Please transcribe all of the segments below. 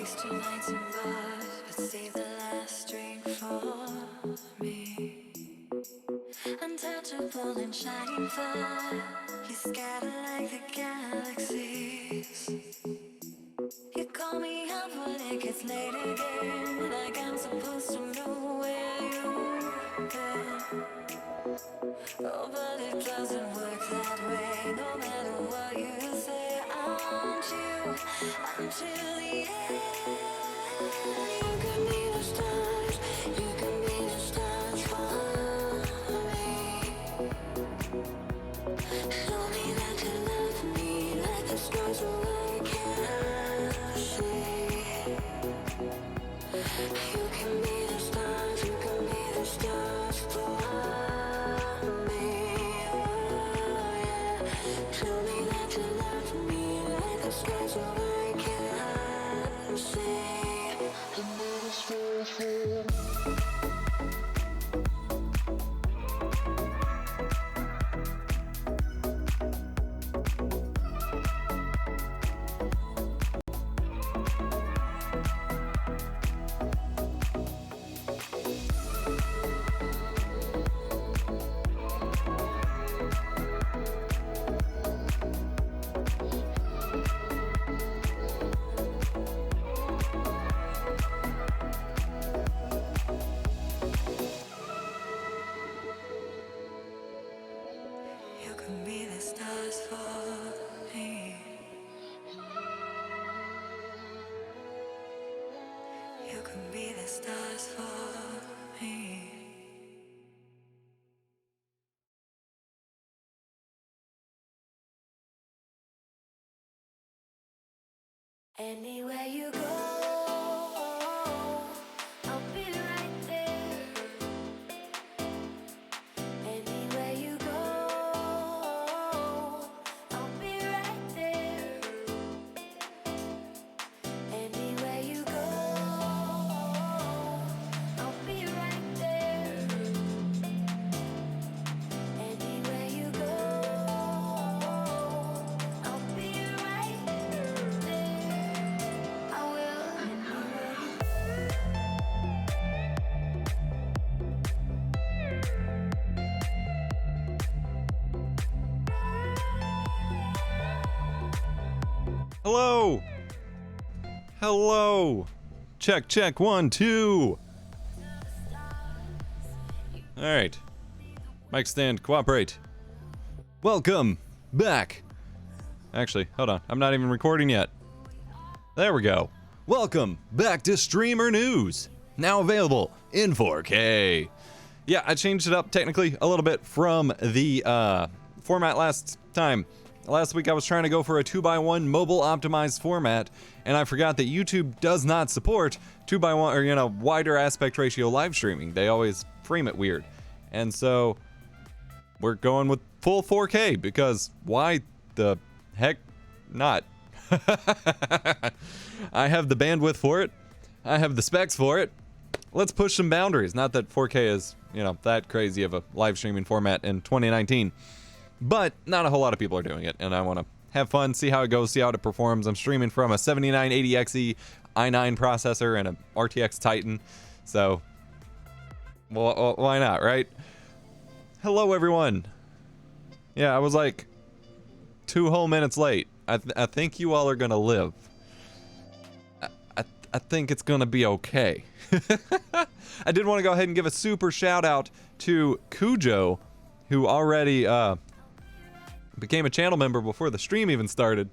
waste 2 nights in bars, but save the last drink for me. Untouchable and shining fire, you scatter like the galaxies. You call me up when it gets late again, like I'm supposed to know where you've been. Oh, but it doesn't work that way, no matter what you say. Aren't you until the end? You can be the stars, you can be the stars for me. Show me that you love me, like the stars so I can see. You can be the stars, you can be the stars for me. Oh, yeah. Show me that you love me, like the stars so I can see. And the stars for anywhere you go, I'll be right there. Anywhere you go, I'll be right there. Anywhere you go, I'll be right there. Anywhere you go, I'll be right there. I will. Hello. Hello. Check, check, 1, 2. All right. Mic stand, cooperate. Welcome back. Actually, hold on. I'm not even recording yet. There we go. Welcome back to Streamer News. Now available in 4K. Yeah, I changed it up technically a little bit from the format last time. Last week I was trying to go for a 2x1 mobile optimized format, and I forgot that YouTube does not support 2x1 or wider aspect ratio live streaming. They always frame it weird. And so we're going with full 4K because why the heck not? I have the bandwidth for it. I have the specs for it. Let's push some boundaries. Not that 4K is, that crazy of a live streaming format in 2019. But not a whole lot of people are doing it, and I want to have fun, see how it goes, see how it performs. I'm streaming from a 7980XE i9 processor and a RTX Titan, so well, why not, right? Hello, everyone. Yeah, I was like 2 whole minutes late. I think you all are gonna live. I think it's gonna be okay. I did want to go ahead and give a super shout out to Cujo, who already became a channel member before the stream even started.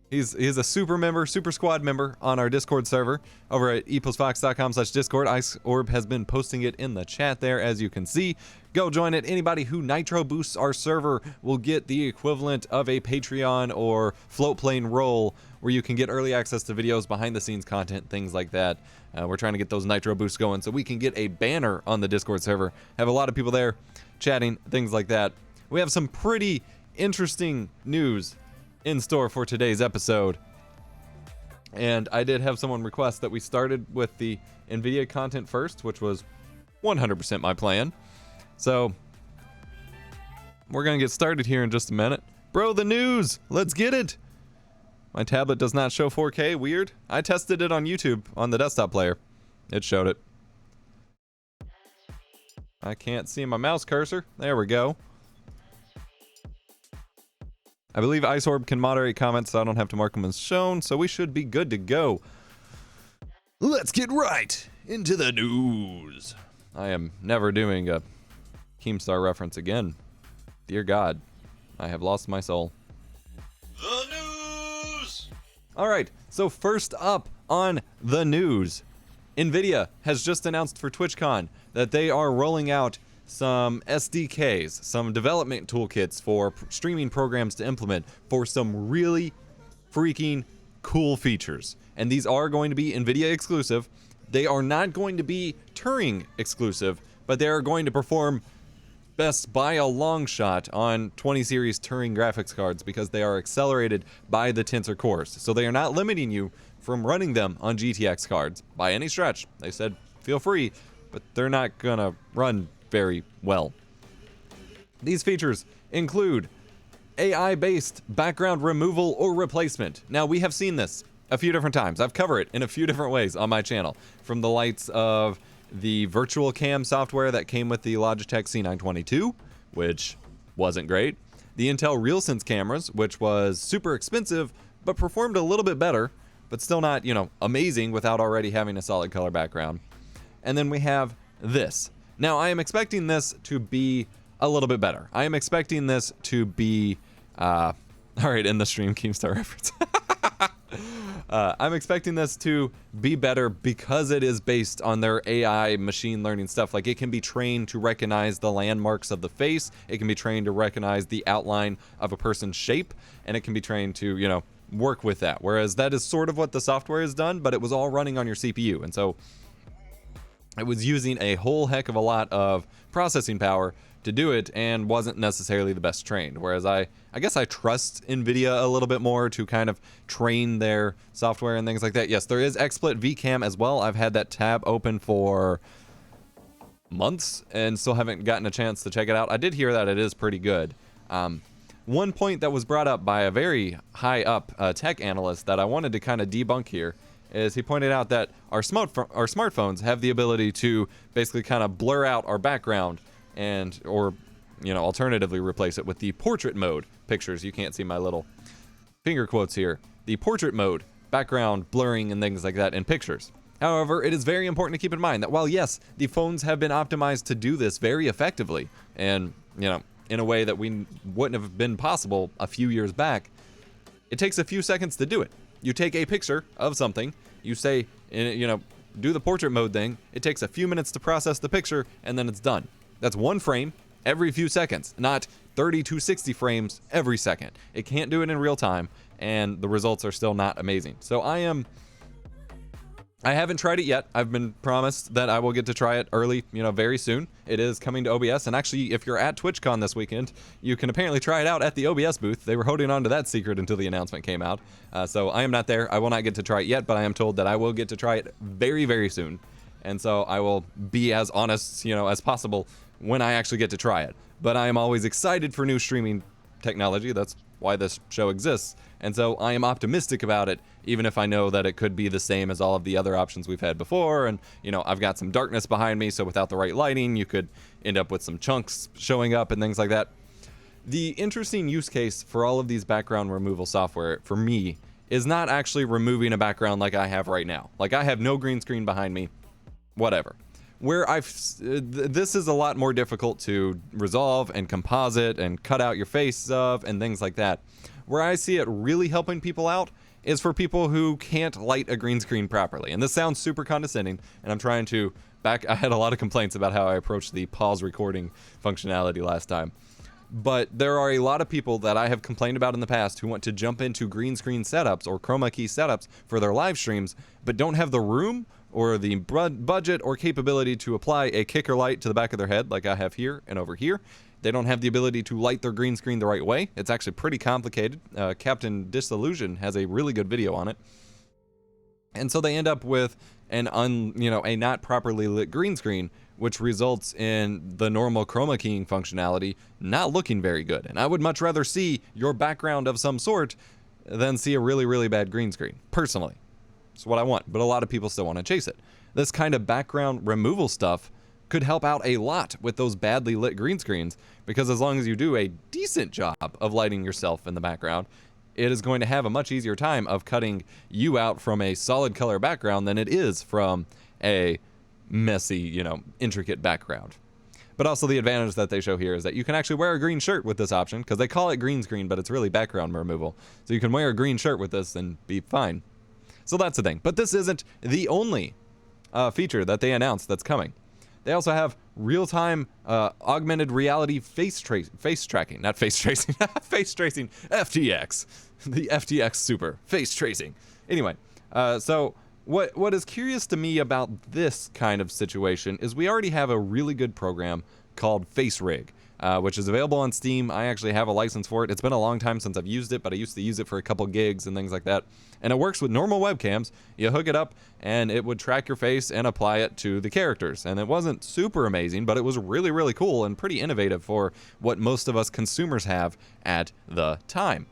He's a super squad member on our Discord server over at EposVox.com/Discord. IceOrb has been posting it in the chat there, as you can see. Go join it. Anybody who nitro boosts our server will get the equivalent of a Patreon or Floatplane role, where you can get early access to videos, behind the scenes content, things like that. We're trying to get those nitro boosts going so we can get a banner on the Discord server. Have a lot of people there chatting, things like that. We have some pretty interesting news in store for today's episode, and I did have someone request that we started with the Nvidia content first, which was 100% my plan. So we're gonna get started here in just a minute. Bro, the news, let's get it. My tablet does not show 4K. Weird. I tested it on YouTube on the desktop player. It showed it. I can't see my mouse cursor. There we go. I believe IceOrb can moderate comments, so I don't have to mark them as shown, so we should be good to go. Let's get right into the news. I am never doing a Keemstar reference again. Dear God, I have lost my soul. The news! Alright, so first up on the news. Nvidia has just announced for TwitchCon that they are rolling out some SDKs, some development toolkits for streaming programs to implement for some really freaking cool features. And these are going to be Nvidia exclusive. They are not going to be Turing exclusive, but they are going to perform best by a long shot on 20 series Turing graphics cards because they are accelerated by the Tensor cores. So they are not limiting you from running them on GTX cards by any stretch. They said feel free, but they're not gonna run very well. These features include AI-based background removal or replacement. Now, we have seen this a few different times. I've covered it in a few different ways on my channel, from the likes of the virtual cam software that came with the Logitech C922, which wasn't great, the Intel RealSense cameras, which was super expensive but performed a little bit better, but still not, amazing without already having a solid color background. And then we have this. Now, I am expecting this to be a little bit better. I am expecting this to be, all right, in the stream, Keemstar reference. I'm expecting this to be better because it is based on their AI machine learning stuff. Like, it can be trained to recognize the landmarks of the face. It can be trained to recognize the outline of a person's shape. And it can be trained to, work with that. Whereas that is sort of what the software has done, but it was all running on your CPU. And so it was using a whole heck of a lot of processing power to do it and wasn't necessarily the best trained. Whereas I guess I trust Nvidia a little bit more to kind of train their software and things like that. Yes, there is XSplit VCam as well. I've had that tab open for months and still haven't gotten a chance to check it out. I did hear that it is pretty good. One point that was brought up by a very high up tech analyst that I wanted to kind of debunk here is he pointed out that our smartphones have the ability to basically kind of blur out our background or alternatively replace it with the portrait mode pictures. You can't see my little finger quotes here. The portrait mode, background blurring and things like that in pictures. However, it is very important to keep in mind that while yes, the phones have been optimized to do this very effectively and, in a way that we wouldn't have been possible a few years back, it takes a few seconds to do it. You take a picture of something, you say, do the portrait mode thing, it takes a few minutes to process the picture, and then it's done. That's one frame every few seconds, not 30 to 60 frames every second. It can't do it in real time, and the results are still not amazing. So I haven't tried it yet. I've been promised that I will get to try it early, very soon. It is coming to OBS, and actually, if you're at TwitchCon this weekend, you can apparently try it out at the OBS booth. They were holding on to that secret until the announcement came out. So I am not there. I will not get to try it yet, but I am told that I will get to try it very, very soon. And so I will be as honest, as possible when I actually get to try it. But I am always excited for new streaming technology. That's why this show exists. And so I am optimistic about it, even if I know that it could be the same as all of the other options we've had before. And, I've got some darkness behind me, so without the right lighting, you could end up with some chunks showing up and things like that. The interesting use case for all of these background removal software, for me, is not actually removing a background like I have right now. Like, I have no green screen behind me, whatever. Where this is a lot more difficult to resolve and composite and cut out your face of and things like that. Where I see it really helping people out is for people who can't light a green screen properly. And this sounds super condescending, and I'm trying to I had a lot of complaints about how I approached the pause recording functionality last time. But there are a lot of people that I have complained about in the past who want to jump into green screen setups or chroma key setups for their live streams, but don't have the room or the budget or capability to apply a kicker light to the back of their head like I have here and over here. They don't have the ability to light their green screen the right way. It's actually pretty complicated. Captain Disillusion has a really good video on it. And so they end up with a not properly lit green screen, which results in the normal chroma keying functionality not looking very good. And I would much rather see your background of some sort than see a really, really bad green screen, personally. It's what I want, but a lot of people still want to chase it. This kind of background removal stuff could help out a lot with those badly lit green screens, because as long as you do a decent job of lighting yourself in the background, it is going to have a much easier time of cutting you out from a solid color background than it is from a messy, you know, intricate background. But also the advantage that they show here is that you can actually wear a green shirt with this option, because they call it green screen, but it's really background removal. So you can wear a green shirt with this and be fine. So that's the thing. But this isn't the only feature that they announced that's coming. They also have real-time augmented reality face tracking, not face tracing, face tracing, FTX, the FTX Super face tracing. Anyway, so what is curious to me about this kind of situation is we already have a really good program called FaceRig, which is available on Steam. I actually have a license for it. It's been a long time since I've used it, but I used to use it for a couple gigs and things like that. And it works with normal webcams. You hook it up, and it would track your face and apply it to the characters. And it wasn't super amazing, but it was really, really cool and pretty innovative for what most of us consumers have at the time.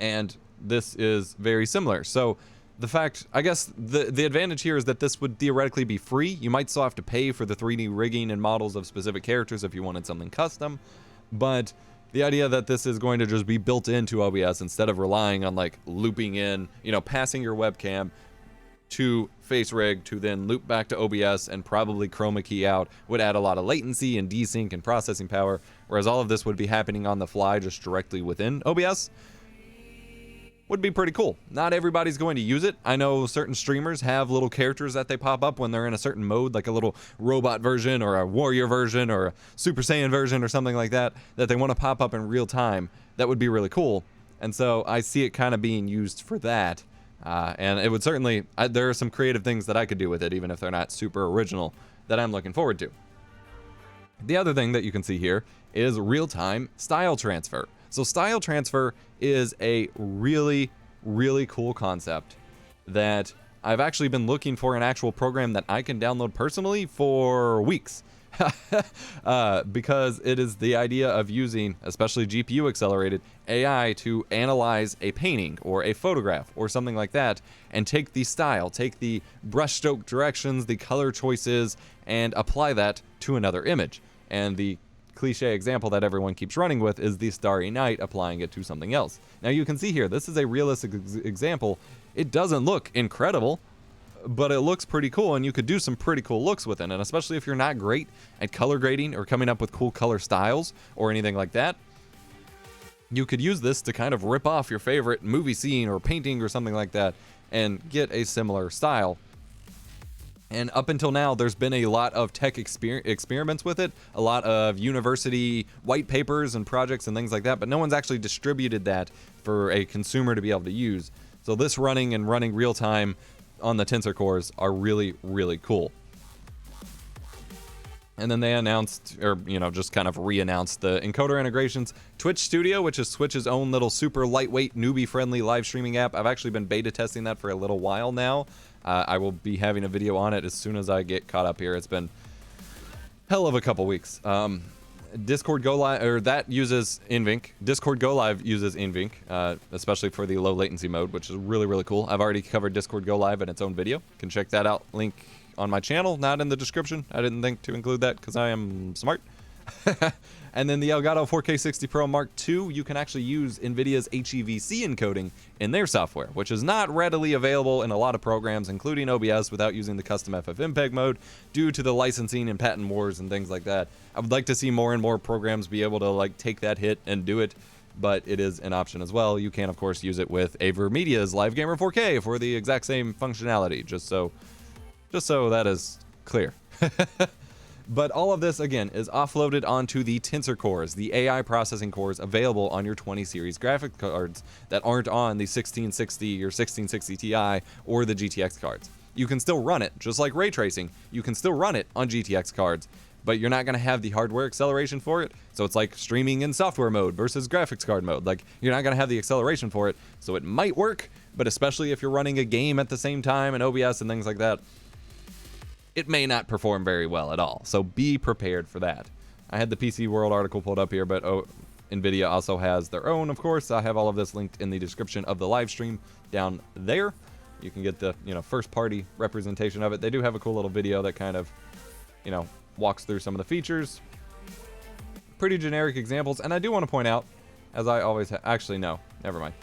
And this is very similar. So the fact, I guess the advantage here is that this would theoretically be free. You might still have to pay for the 3D rigging and models of specific characters if you wanted something custom, but the idea that this is going to just be built into OBS instead of relying on like looping in, you know, passing your webcam to FaceRig to then loop back to OBS and probably chroma key out would add a lot of latency and desync and processing power, whereas all of this would be happening on the fly just directly within OBS. Would be pretty cool. Not everybody's going to use it. I know certain streamers have little characters that they pop up when they're in a certain mode, like a little robot version or a warrior version or a Super Saiyan version or something like that, that they want to pop up in real time. That would be really cool. And so I see it kind of being used for that. And it would certainly, there are some creative things that I could do with it, even if they're not super original, that I'm looking forward to. The other thing that you can see here is real-time style transfer. So style transfer is a really, really cool concept that I've actually been looking for an actual program that I can download personally for weeks. Because it is the idea of using, especially GPU accelerated, AI to analyze a painting or a photograph or something like that and take the style, take the brushstroke directions, the color choices, and apply that to another image. And the cliche example that everyone keeps running with is the Starry Night applying it to something else. Now you can see here, this is a realistic example. It doesn't look incredible, but it looks pretty cool, and you could do some pretty cool looks with it. And especially if you're not great at color grading or coming up with cool color styles or anything like that, you could use this to kind of rip off your favorite movie scene or painting or something like that and get a similar style. And up until now, there's been a lot of tech experiments with it, a lot of university white papers and projects and things like that, but no one's actually distributed that for a consumer to be able to use. So this running real time on the Tensor cores are really, really cool. And then they announced, or just kind of re-announced the encoder integrations. Twitch Studio, which is Twitch's own little super lightweight, newbie-friendly live streaming app. I've actually been beta testing that for a little while now. I will be having a video on it as soon as I get caught up here. It's been hell of a couple weeks. Discord Go Live, or that uses NVENC. Discord Go Live uses NVENC, especially for the low latency mode, which is really, really cool. I've already covered Discord Go Live in its own video. You can check that out. Link on my channel, not in the description. I didn't think to include that because I am smart. And then the Elgato 4K 60 Pro Mark II, you can actually use Nvidia's HEVC encoding in their software, which is not readily available in a lot of programs, including OBS, without using the custom FFmpeg mode due to the licensing and patent wars and things like that. I would like to see more and more programs be able to take that hit and do it, but it is an option as well. You can, of course, use it with AverMedia's Live Gamer 4K for the exact same functionality, just so that is clear. But all of this, again, is offloaded onto the Tensor cores, the AI processing cores available on your 20 series graphics cards that aren't on the 1660 or 1660 Ti or the GTX cards. You can still run it, just like ray tracing. You can still run it on GTX cards, but you're not going to have the hardware acceleration for it. So it's like streaming in software mode versus graphics card mode. You're not going to have the acceleration for it. So it might work, but especially if you're running a game at the same time and OBS and things like that, it may not perform very well at all. So be prepared for that. I had the PC World article pulled up here, but Nvidia also has their own, of course. I have all of this linked in the description of the live stream down there. You can get the, first party representation of it. They do have a cool little video that kind of, walks through some of the features. Pretty generic examples. And I do want to point out, as I always actually, no, never mind.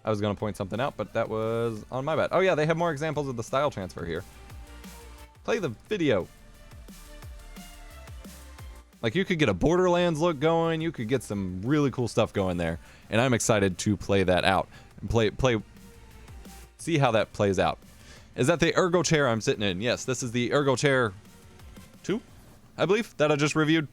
I was going to point something out, but that was on my bad. Oh yeah, they have more examples of the style transfer here. Play the video. Like, you could get a Borderlands look going. You could get some really cool stuff going there. And I'm excited to play that out. And see how that plays out. Is that the Ergo chair I'm sitting in? Yes, this is the Ergo chair 2, I believe, that I just reviewed.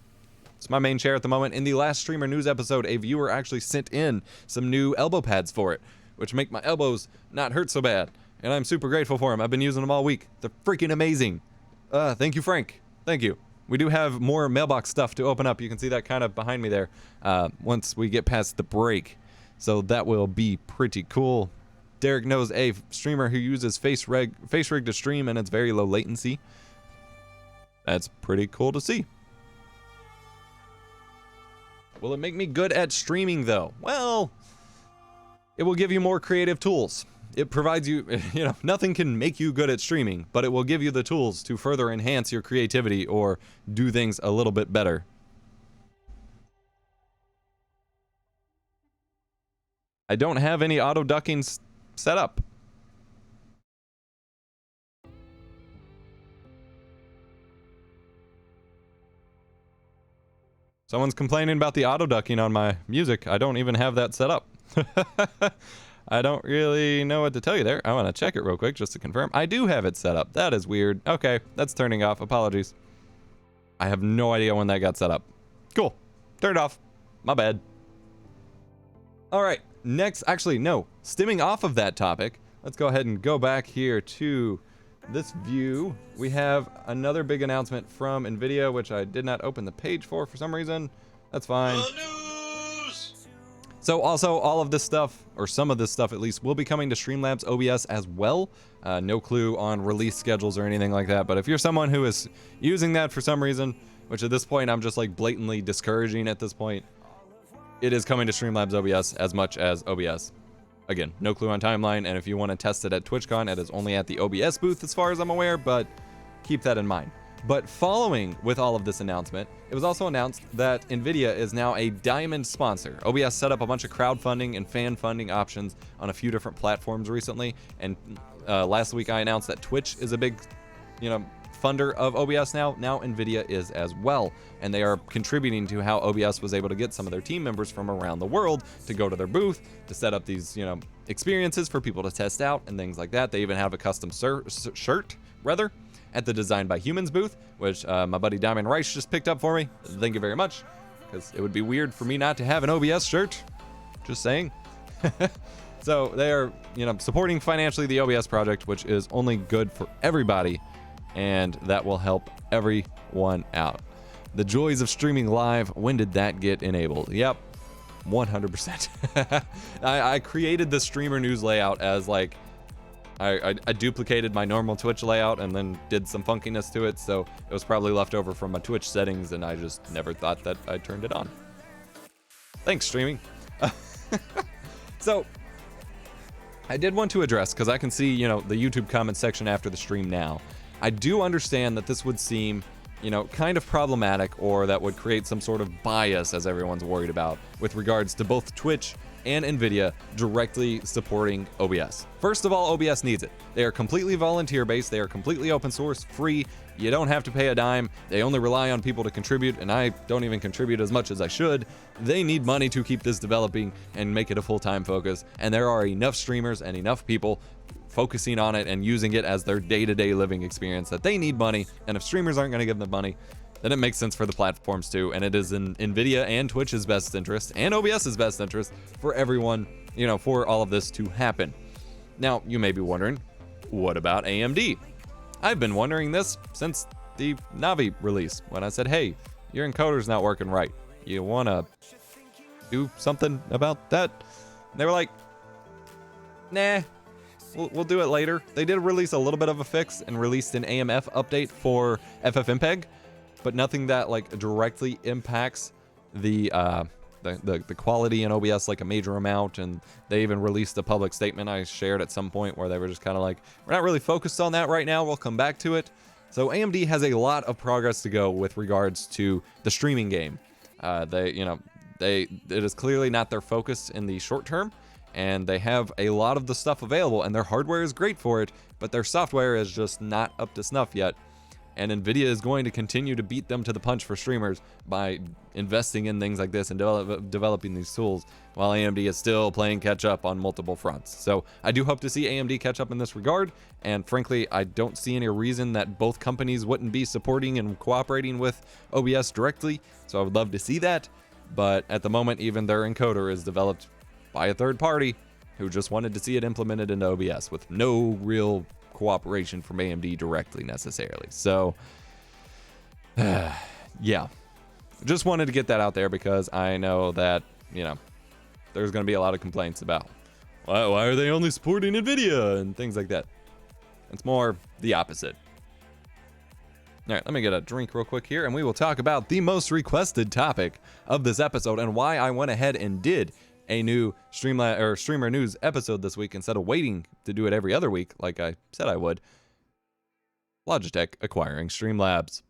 It's my main chair at the moment. In the last Streamer News episode, a viewer actually sent in some new elbow pads for it, which make my elbows not hurt so bad. And I'm super grateful for them. I've been using them all week. They're freaking amazing. Thank you, Frank. Thank you. We do have more mailbox stuff to open up. You can see that kind of behind me there once we get past the break. So that will be pretty cool. Derek knows a streamer who uses face rig to stream, and it's very low latency. That's pretty cool to see. Will it make me good at streaming, though? Well, it will give you more creative tools. It provides you, nothing can make you good at streaming, but it will give you the tools to further enhance your creativity or do things a little bit better. I don't have any auto ducking set up. Someone's complaining about the auto ducking on my music. I don't even have that set up. I don't really know what to tell you there. I want to check it real quick just to confirm. I do have it set up. That is weird. Okay, that's turning off. Apologies. I have no idea when that got set up. Cool. Turned off. My bad. All right. Next, actually, no. Stemming off of that topic, let's go ahead and go back here to this view. We have another big announcement from Nvidia, which I did not open the page for some reason. That's fine. So also, all of this stuff, or some of this stuff at least, will be coming to StreamLabs OBS as well. No clue on release schedules or anything like that, but if you're someone who is using that for some reason, which at this point I'm just like blatantly discouraging at this point, it is coming to StreamLabs OBS as much as OBS. Again, no clue on timeline, and if you want to test it at TwitchCon, it is only at the OBS booth as far as I'm aware, but keep that in mind. But following with all of this announcement, it was also announced that Nvidia is now a diamond sponsor. OBS set up a bunch of crowdfunding and fan funding options on a few different platforms recently, and last week I announced that Twitch is a big, funder of OBS now. Now Nvidia is as well, and they are contributing to how OBS was able to get some of their team members from around the world to go to their booth to set up these, experiences for people to test out and things like that. They even have a custom shirt, at the Design by Humans booth, which my buddy Diamond Rice just picked up for me. Thank you very much, because it would be weird for me not to have an OBS shirt. Just saying. So they are, supporting financially the OBS project, which is only good for everybody, and that will help everyone out. The joys of streaming live, when did that get enabled? Yep, 100%. I created the Streamer News layout as like, I duplicated my normal Twitch layout and then did some funkiness to it, so it was probably left over from my Twitch settings, and I just never thought that I turned it on. Thanks, streaming. So, I did want to address, because I can see, the YouTube comment section after the stream now. I do understand that this would seem, kind of problematic, or that would create some sort of bias, as everyone's worried about, with regards to both Twitch and Nvidia directly supporting OBS. First of all, OBS needs it. They are completely volunteer-based, they are completely open source, free, you don't have to pay a dime, they only rely on people to contribute, and I don't even contribute as much as I should. They need money to keep this developing and make it a full-time focus, and there are enough streamers and enough people focusing on it and using it as their day-to-day living experience that they need money, and if streamers aren't going to give them money, then it makes sense for the platforms too, and it is in Nvidia and Twitch's best interest, and OBS's best interest, for everyone, for all of this to happen. Now, you may be wondering, what about AMD? I've been wondering this since the Navi release, when I said, hey, your encoder's not working right. You want to do something about that? And they were like, nah, we'll do it later. They did release a little bit of a fix and released an AMF update for FFmpeg, but nothing that like directly impacts the the quality in OBS like a major amount, and they even released a public statement I shared at some point where they were just kind of like, we're not really focused on that right now, we'll come back to it. So AMD has a lot of progress to go with regards to the streaming game. It is clearly not their focus in the short term, and they have a lot of the stuff available, and their hardware is great for it, but their software is just not up to snuff yet. And Nvidia is going to continue to beat them to the punch for streamers by investing in things like this and developing these tools, while AMD is still playing catch up on multiple fronts. So I do hope to see AMD catch up in this regard, and frankly, I don't see any reason that both companies wouldn't be supporting and cooperating with OBS directly, so I would love to see that. But at the moment, even their encoder is developed by a third party who just wanted to see it implemented into OBS with no real cooperation from AMD directly necessarily. So yeah, just wanted to get that out there because I know that, you know, there's going to be a lot of complaints about why are they only supporting Nvidia and things like that. It's more the opposite. All right, let me get a drink real quick here, and we will talk about the most requested topic of this episode and why I went ahead and did a new streamer news episode this week instead of waiting to do it every other week like I said I would. Logitech acquiring StreamLabs.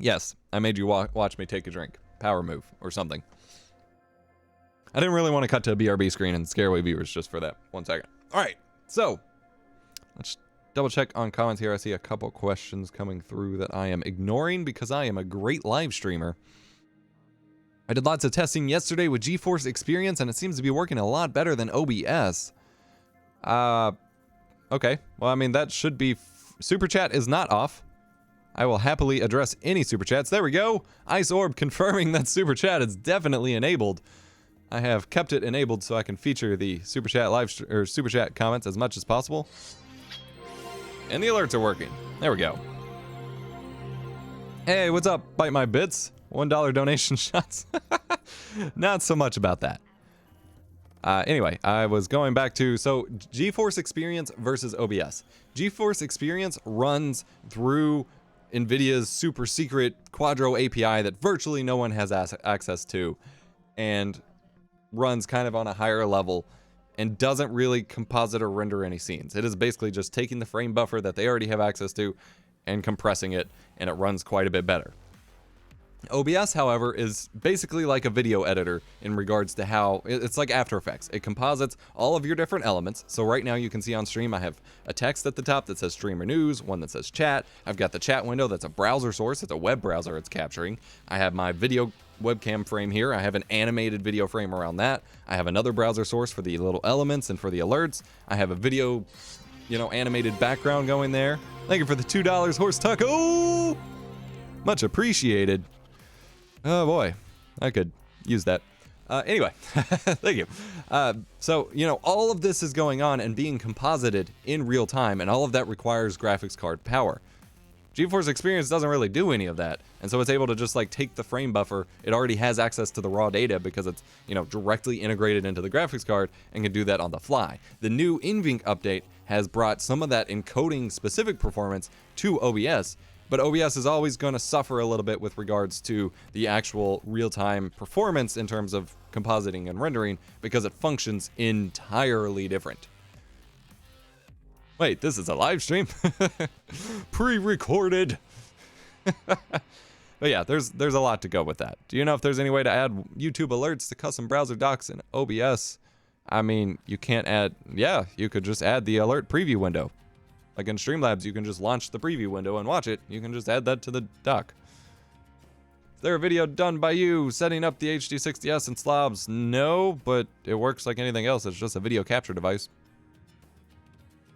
Yes, I made you watch me take a drink. Power move or something. I didn't really want to cut to a BRB screen and scare away viewers just for that 1 second. All right, so let's double check on comments here. I see a couple questions coming through that I am ignoring because I am a great live streamer. I did lots of testing yesterday with GeForce Experience, and it seems to be working a lot better than OBS. Okay. Well, I mean, that should be... Super Chat is not off. I will happily address any Super Chats. There we go. Ice Orb confirming that Super Chat is definitely enabled. I have kept it enabled so I can feature the Super Chat Super Chat comments as much as possible. And the alerts are working. There we go. Hey, what's up, Bite My Bits? $1 donation shots. Not so much about that. Anyway, I was going back to, so GeForce Experience versus OBS. GeForce Experience runs through Nvidia's super secret Quadro API that virtually no one has access to, and runs kind of on a higher level and doesn't really composite or render any scenes. It is basically just taking the frame buffer that they already have access to and compressing it, and it runs quite a bit better. OBS, however, is basically like a video editor in regards to how it's like After Effects. It composites all of your different elements. So right now you can see on stream I have a text at the top that says streamer news, one that says chat. I've got the chat window that's a browser source. It's a web browser it's capturing. I have my video webcam frame here. I have an animated video frame around that. I have another browser source for the little elements and for the alerts. I have a video, animated background going there. Thank you for the $2 Horse Taco. Much appreciated. Oh boy, I could use that. Anyway, thank you. So, all of this is going on and being composited in real time, and all of that requires graphics card power. GeForce Experience doesn't really do any of that, and so it's able to just take the frame buffer. It already has access to the raw data because it's, directly integrated into the graphics card and can do that on the fly. The new NVENC update has brought some of that encoding specific performance to OBS, but OBS is always going to suffer a little bit with regards to the actual real-time performance in terms of compositing and rendering because it functions entirely different. Wait, this is a live stream? Pre-recorded. But yeah, there's a lot to go with that. Do you know if there's any way to add YouTube alerts to custom browser docs in OBS? I mean, you can't add... Yeah, you could just add the alert preview window. Like in StreamLabs, you can just launch the preview window and watch it. You can just add that to the dock. Is there a video done by you setting up the HD60S and slobs? No, but it works like anything else. It's just a video capture device.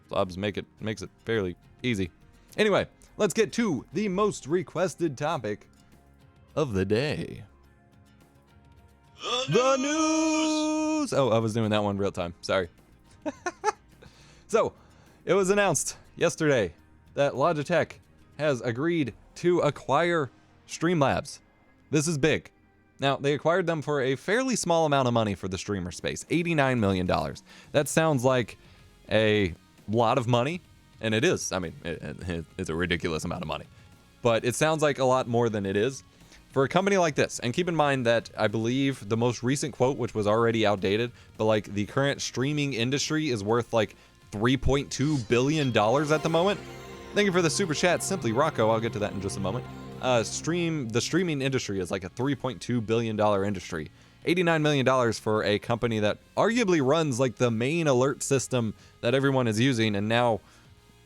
Slobs makes it fairly easy. Anyway, let's get to the most requested topic of the day. The news! Oh, I was doing that one real time. Sorry. So, it was announced yesterday that Logitech has agreed to acquire StreamLabs. This is big. Now, they acquired them for a fairly small amount of money for the streamer space, $89 million. That sounds like a lot of money, and it is. I mean, it's a ridiculous amount of money. But it sounds like a lot more than it is. for a company like this, and keep in mind that I believe the most recent quote, which was already outdated, but like the current streaming industry is worth like $3.2 billion at the moment. Thank you for the super chat, Simply Rocco. I'll get to that in just a moment. The streaming industry is like a $3.2 billion industry. $89 million for a company that arguably runs like the main alert system that everyone is using, and now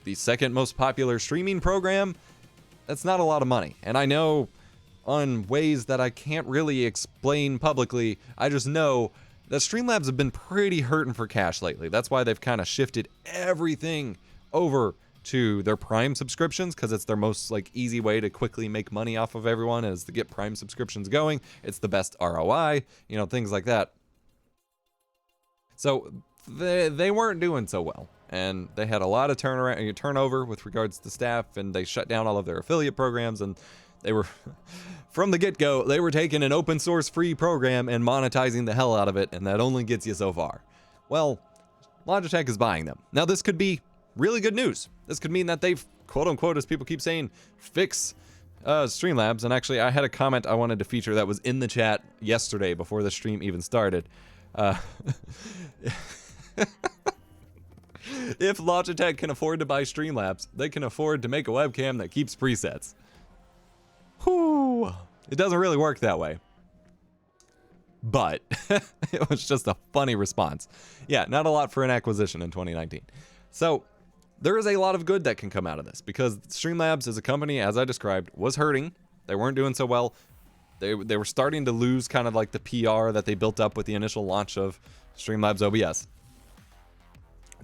the second most popular streaming program. That's not a lot of money. And I know on ways that I can't really explain publicly, I just know that StreamLabs have been pretty hurting for cash lately. That's why they've kind of shifted everything over to their Prime subscriptions, because it's their most like easy way to quickly make money off of everyone is to get Prime subscriptions going. It's the best ROI, you know, things like that. So they weren't doing so well, and they had a lot of turnover with regards to staff, and they shut down all of their affiliate programs, and they were, from the get-go, they were taking an open source free program and monetizing the hell out of it, and that only gets you so far. Well, Logitech is buying them. Now, this could be really good news. This could mean that they've, quote-unquote, as people keep saying, fix StreamLabs. And actually, I had a comment I wanted to feature that was in the chat yesterday before the stream even started. If Logitech can afford to buy StreamLabs, they can afford to make a webcam that keeps presets. Whew. It doesn't really work that way. But it was just a funny response. Yeah, not a lot for an acquisition in 2019. So there is a lot of good that can come out of this, because StreamLabs as a company, as I described, was hurting. They weren't doing so well. They were starting to lose kind of like the PR that they built up with the initial launch of StreamLabs OBS.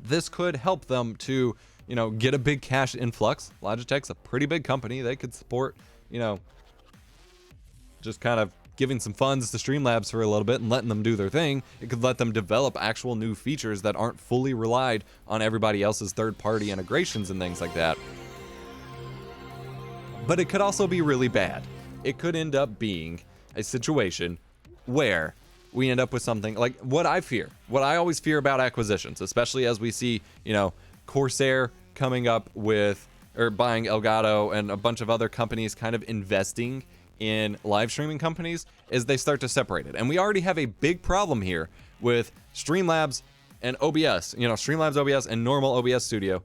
This could help them to, you know, get a big cash influx. Logitech's a pretty big company. They could support, you know, just kind of giving some funds to StreamLabs for a little bit and letting them do their thing. It could let them develop actual new features that aren't fully relied on everybody else's third-party integrations and things like that. But it could also be really bad. It could end up being a situation where we end up with something like what I always fear about acquisitions, especially as we see, you know, Corsair coming up with, or buying Elgato and a bunch of other companies kind of investing in live streaming companies, is they start to separate it. And we already have a big problem here with StreamLabs and OBS, you know, StreamLabs OBS and normal OBS Studio,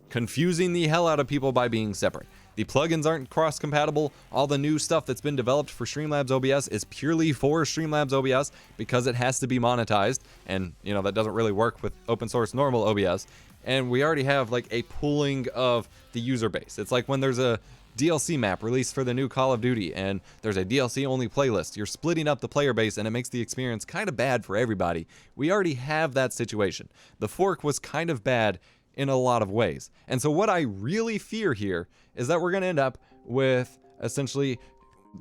confusing the hell out of people by being separate. The plugins aren't cross-compatible. All the new stuff that's been developed for StreamLabs OBS is purely for StreamLabs OBS because it has to be monetized, and you know that doesn't really work with open source normal OBS. And we already have like a pooling of the user base. It's like when there's a DLC map released for the new Call of Duty and there's a DLC only playlist. You're splitting up the player base and it makes the experience kind of bad for everybody. We already have that situation. The fork was kind of bad in a lot of ways. And so what I really fear here is that we're going to end up with essentially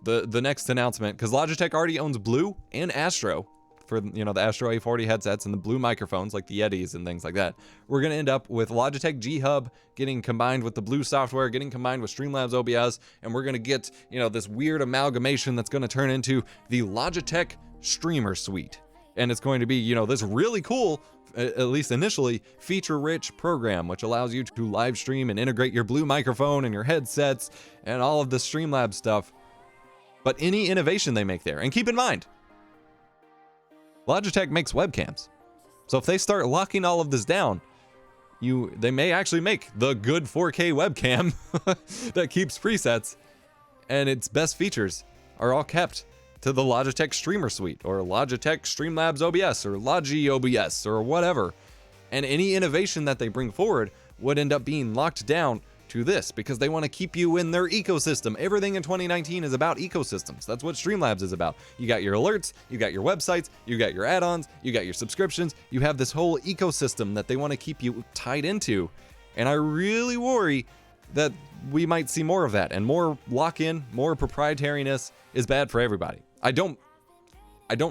the next announcement, because Logitech already owns Blue and Astro for, you know, the Astro A40 headsets and the Blue microphones like the Yetis and things like that. We're going to end up with Logitech G Hub getting combined with the Blue software, getting combined with StreamLabs OBS, and we're going to get, you know, this weird amalgamation that's going to turn into the Logitech Streamer Suite. And it's going to be, you know, this really cool, at least initially, feature-rich program, which allows you to live stream and integrate your Blue microphone and your headsets and all of the StreamLabs stuff. But any innovation they make there, and keep in mind, Logitech makes webcams. So if they start locking all of this down, they may actually make the good 4K webcam that keeps presets, and its best features are all kept to the Logitech Streamer Suite, or Logitech StreamLabs OBS, or Logi OBS, or whatever. And any innovation that they bring forward would end up being locked down to this, because they want to keep you in their ecosystem. Everything in 2019 is about ecosystems. That's what StreamLabs is about. You got your alerts, you got your websites, you got your add-ons, you got your subscriptions. You have this whole ecosystem that they want to keep you tied into. And I really worry that we might see more of that, and more lock-in, more proprietariness is bad for everybody. I don't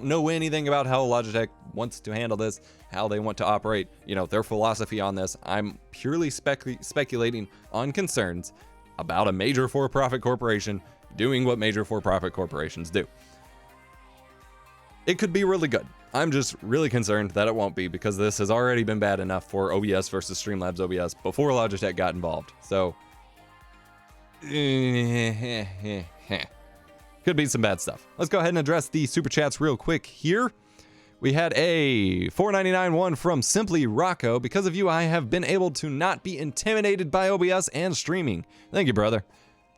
know anything about how Logitech wants to handle this, how they want to operate, you know, their philosophy on this. I'm purely speculating on concerns about a major for-profit corporation doing what major for-profit corporations do. It could be really good. I'm just really concerned that it won't be, because this has already been bad enough for OBS versus StreamLabs OBS before Logitech got involved. So Could be some bad stuff. Let's go ahead and address the super chats real quick here. We had a $4.99 one from Simply Rocco. Because of you, I have been able to not be intimidated by OBS and streaming. Thank you, brother.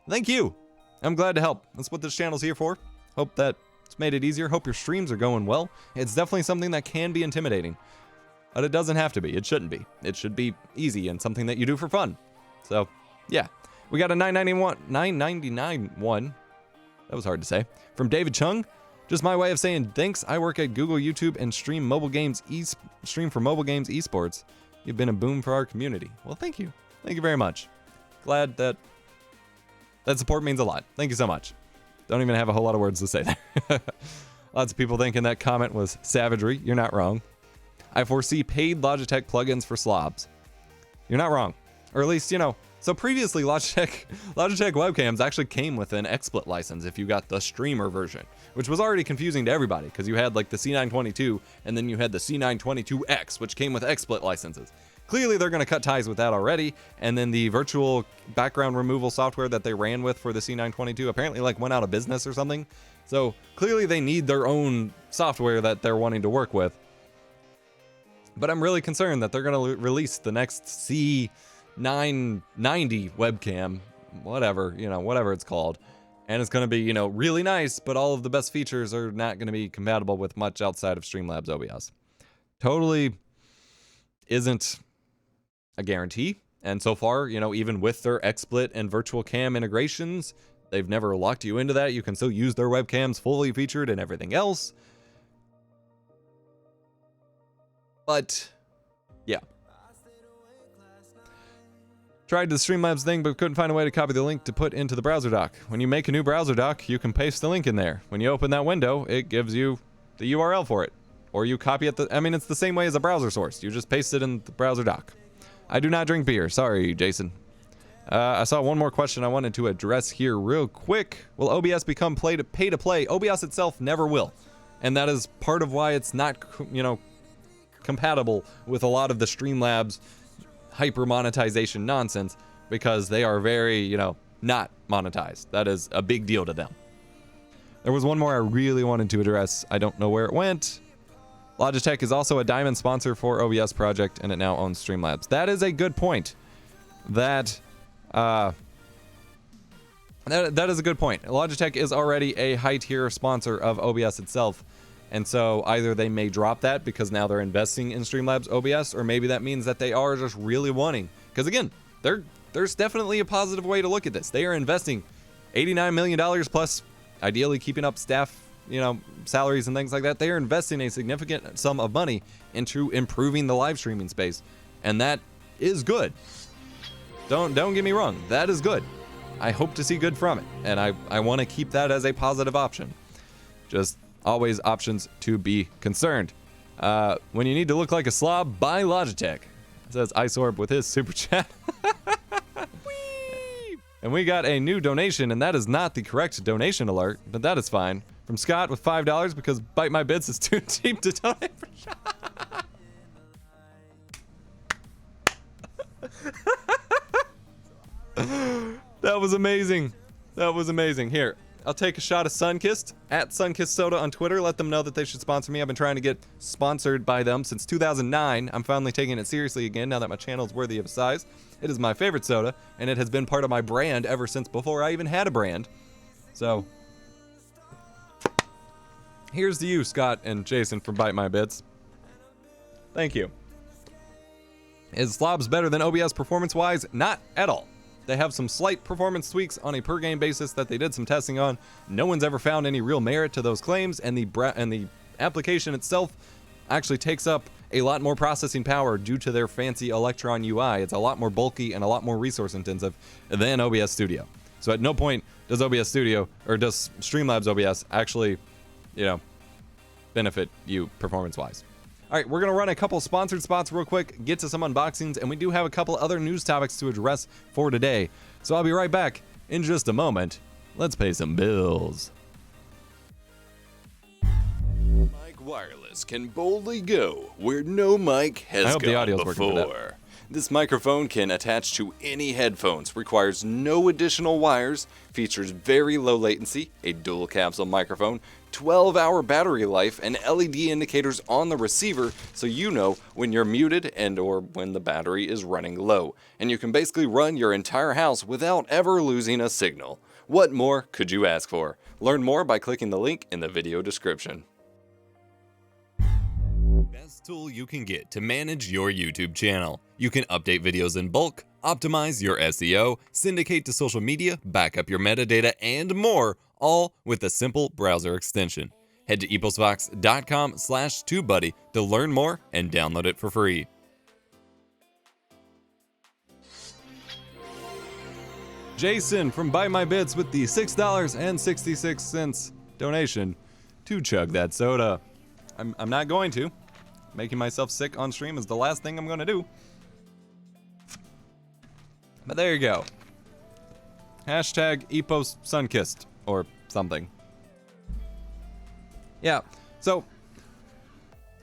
Thank you. I'm glad to help. That's what this channel's here for. Hope that it's made it easier. Hope your streams are going well. It's definitely something that can be intimidating, but it doesn't have to be. It shouldn't be. It should be easy and something that you do for fun. So, yeah. We got a $9.99 one. That was hard to say. From David Chung. Just my way of saying thanks. I work at Google, YouTube, and stream for mobile games esports. You've been a boom for our community. Well, thank you. Thank you very much. Glad that support means a lot. Thank you so much. Don't even have a whole lot of words to say there. Lots of people thinking that comment was savagery. You're not wrong. I foresee paid Logitech plugins for slobs. You're not wrong. Or at least, so previously Logitech webcams actually came with an XSplit license if you got the streamer version, which was already confusing to everybody because you had like the C922 and then you had the C922X, which came with XSplit licenses. Clearly they're going to cut ties with that already, and then the virtual background removal software that they ran with for the C922 apparently like went out of business or something. So clearly they need their own software that they're wanting to work with. But I'm really concerned that they're going to release the next C990 webcam, whatever it's called. And it's going to be, really nice, but all of the best features are not going to be compatible with much outside of StreamLabs OBS. Totally isn't a guarantee. And so far, even with their XSplit and virtual cam integrations, they've never locked you into that. You can still use their webcams fully featured and everything else. But, yeah. Tried the StreamLabs thing, but couldn't find a way to copy the link to put into the browser dock. When you make a new browser dock, you can paste the link in there. When you open that window, it gives you the URL for it. Or you copy it. It's the same way as a browser source. You just paste it in the browser dock. I do not drink beer. Sorry, Jason. I saw one more question I wanted to address here real quick. Will OBS become pay to play? OBS itself never will. And that is part of why it's not, compatible with a lot of the StreamLabs hyper monetization nonsense, because they are very, not monetized. That is a big deal to them. There was one more I really wanted to address. I don't know where it went. Logitech is also a diamond sponsor for OBS project, and it now owns StreamLabs. That is a good point. That is a good point. Logitech is already a high tier sponsor of OBS itself. And so either they may drop that because now they're investing in StreamLabs OBS, or maybe that means that they are just really wanting. Because again, there's definitely a positive way to look at this. They are investing $89 million plus, ideally keeping up staff, salaries and things like that. They are investing a significant sum of money into improving the live streaming space. And that is good. Don't get me wrong. That is good. I hope to see good from it. And I want to keep that as a positive option. Just always options to be concerned. When you need to look like a slob, buy Logitech. Says Isorb with his super chat. And we got a new donation, and that is not the correct donation alert, but that is fine. From Scott with $5 because Bite My Bits is too cheap to donate for That was amazing. That was amazing. Here, I'll take a shot of Sunkissed at Sunkissed Soda on Twitter. Let them know that they should sponsor me. I've been trying to get sponsored by them since 2009. I'm finally taking it seriously again now that my channel is worthy of a size. It is my favorite soda, and it has been part of my brand ever since before I even had a brand. So, here's to you, Scott and Jason from Bite My Bits. Thank you. Is Slobs better than OBS performance-wise? Not at all. They have some slight performance tweaks on a per-game basis that they did some testing on. No one's ever found any real merit to those claims, and the application itself actually takes up a lot more processing power due to their fancy Electron UI. It's a lot more bulky and a lot more resource intensive than OBS Studio. So at no point does OBS Studio, or does StreamLabs OBS actually, benefit you performance-wise. All right, we're going to run a couple sponsored spots real quick, get to some unboxings, and we do have a couple other news topics to address for today. So I'll be right back in just a moment. Let's pay some bills. Mic Wireless can boldly go where no mic has I hope the gone audio's working for before. that. This microphone can attach to any headphones, requires no additional wires, features very low latency, a dual capsule microphone, 12-hour battery life, and LED indicators on the receiver so you know when you're muted and or when the battery is running low. And you can basically run your entire house without ever losing a signal. What more could you ask for? Learn more by clicking the link in the video description. Best tool you can get to manage your YouTube channel. You can update videos in bulk, optimize your SEO, syndicate to social media, back up your metadata, and more, all with a simple browser extension. Head to EposVox.com/TubeBuddy to learn more and download it for free. Jason from Buy My Bits with the $6.66 donation to chug that soda. I'm not going to. Making myself sick on stream is the last thing I'm going to do. But there you go. Hashtag Epos Sunkissed or something. Yeah, so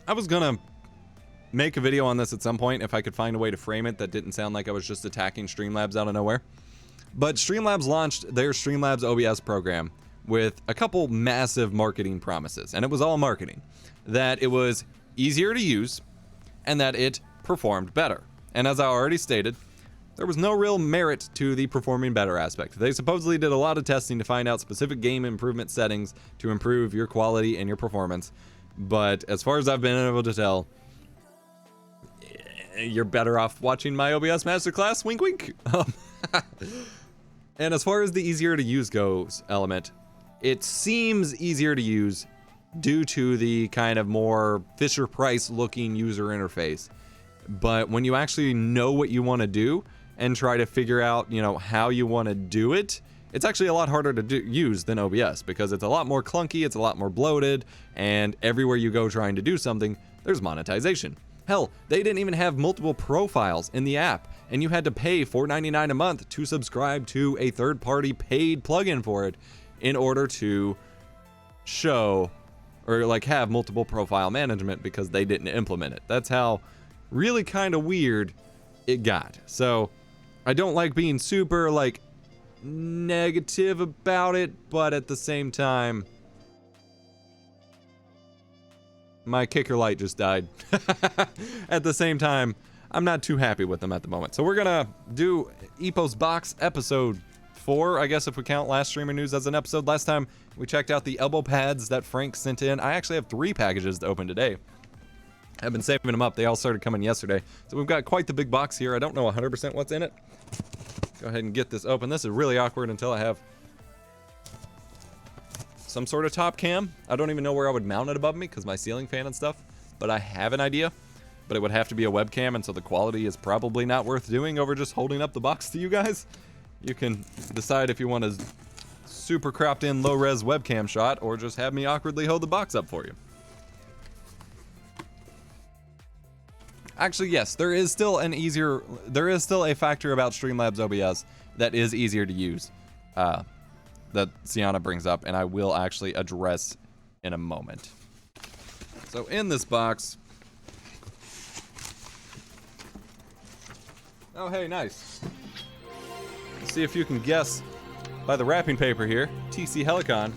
I was gonna make a video on this at some point if I could find a way to frame it that didn't sound like I was just attacking StreamLabs out of nowhere. But StreamLabs launched their StreamLabs OBS program with a couple massive marketing promises, and it was all marketing. That it was easier to use, and that it performed better. And as I already stated, there was no real merit to the performing better aspect. They supposedly did a lot of testing to find out specific game improvement settings to improve your quality and your performance, but as far as I've been able to tell, you're better off watching my OBS masterclass, wink wink. And as far as the easier to use goes element, it seems easier to use due to the kind of more Fisher-Price looking user interface. But when you actually know what you want to do and try to figure out, how you want to do it, it's actually a lot harder to use than OBS because it's a lot more clunky, it's a lot more bloated, and everywhere you go trying to do something, there's monetization. Hell, they didn't even have multiple profiles in the app, and you had to pay $4.99 a month to subscribe to a third-party paid plugin for it in order to show or have multiple profile management because they didn't implement it. That's how really kind of weird it got. So I don't like being super negative about it, but at the same time, my kicker light just died. At the same time, I'm not too happy with them at the moment. So we're gonna do EposVox episode 4, I guess if we count last streamer news as an episode. Last time we checked out the elbow pads that Frank sent in. I actually have 3 packages to open today. I've been saving them up. They all started coming yesterday. So we've got quite the big box here. I don't know 100% what's in it. Go ahead and get this open. This is really awkward until I have some sort of top cam. I don't even know where I would mount it above me because my ceiling fan and stuff, but I have an idea. But it would have to be a webcam, and so the quality is probably not worth doing over just holding up the box to you guys. You can decide if you want a super cropped in low res webcam shot or just have me awkwardly hold the box up for you. Actually, yes, there is still a factor about StreamLabs OBS that is easier to use that Sienna brings up, and I will actually address in a moment. So in this box, oh hey, nice. Let's see if you can guess by the wrapping paper here, TC Helicon.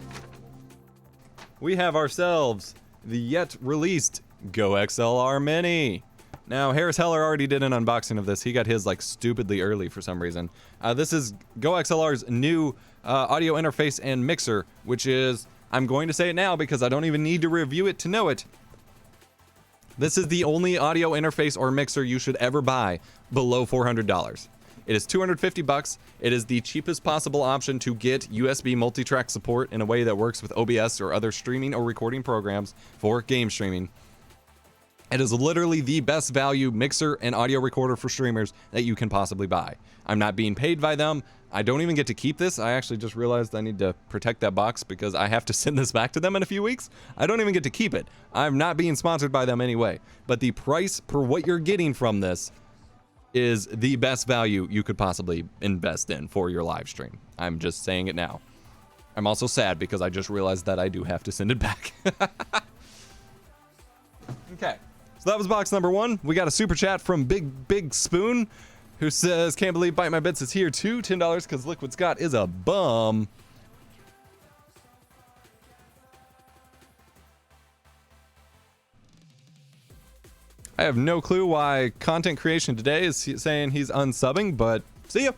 We have ourselves the yet released GoXLR Mini. Now, Harris Heller already did an unboxing of this. He got his stupidly early for some reason. This is GoXLR's new audio interface and mixer, which is, I'm going to say it now because I don't even need to review it to know it. This is the only audio interface or mixer you should ever buy below $400. It is $250. It is the cheapest possible option to get USB multi-track support in a way that works with OBS or other streaming or recording programs for game streaming. It is literally the best value mixer and audio recorder for streamers that you can possibly buy. I'm not being paid by them. I don't even get to keep this. I actually just realized I need to protect that box because I have to send this back to them in a few weeks. I don't even get to keep it. I'm not being sponsored by them anyway. But the price per what you're getting from this is the best value you could possibly invest in for your live stream. I'm just saying it now. I'm also sad because I just realized that I do have to send it back. Okay. So that was box number 1. We got a super chat from Big Spoon, who says, "Can't believe Bite My Bits is here too. $10 because Liquid Scott is a bum." I have no clue why Content Creation Today is saying he's unsubbing, but see ya.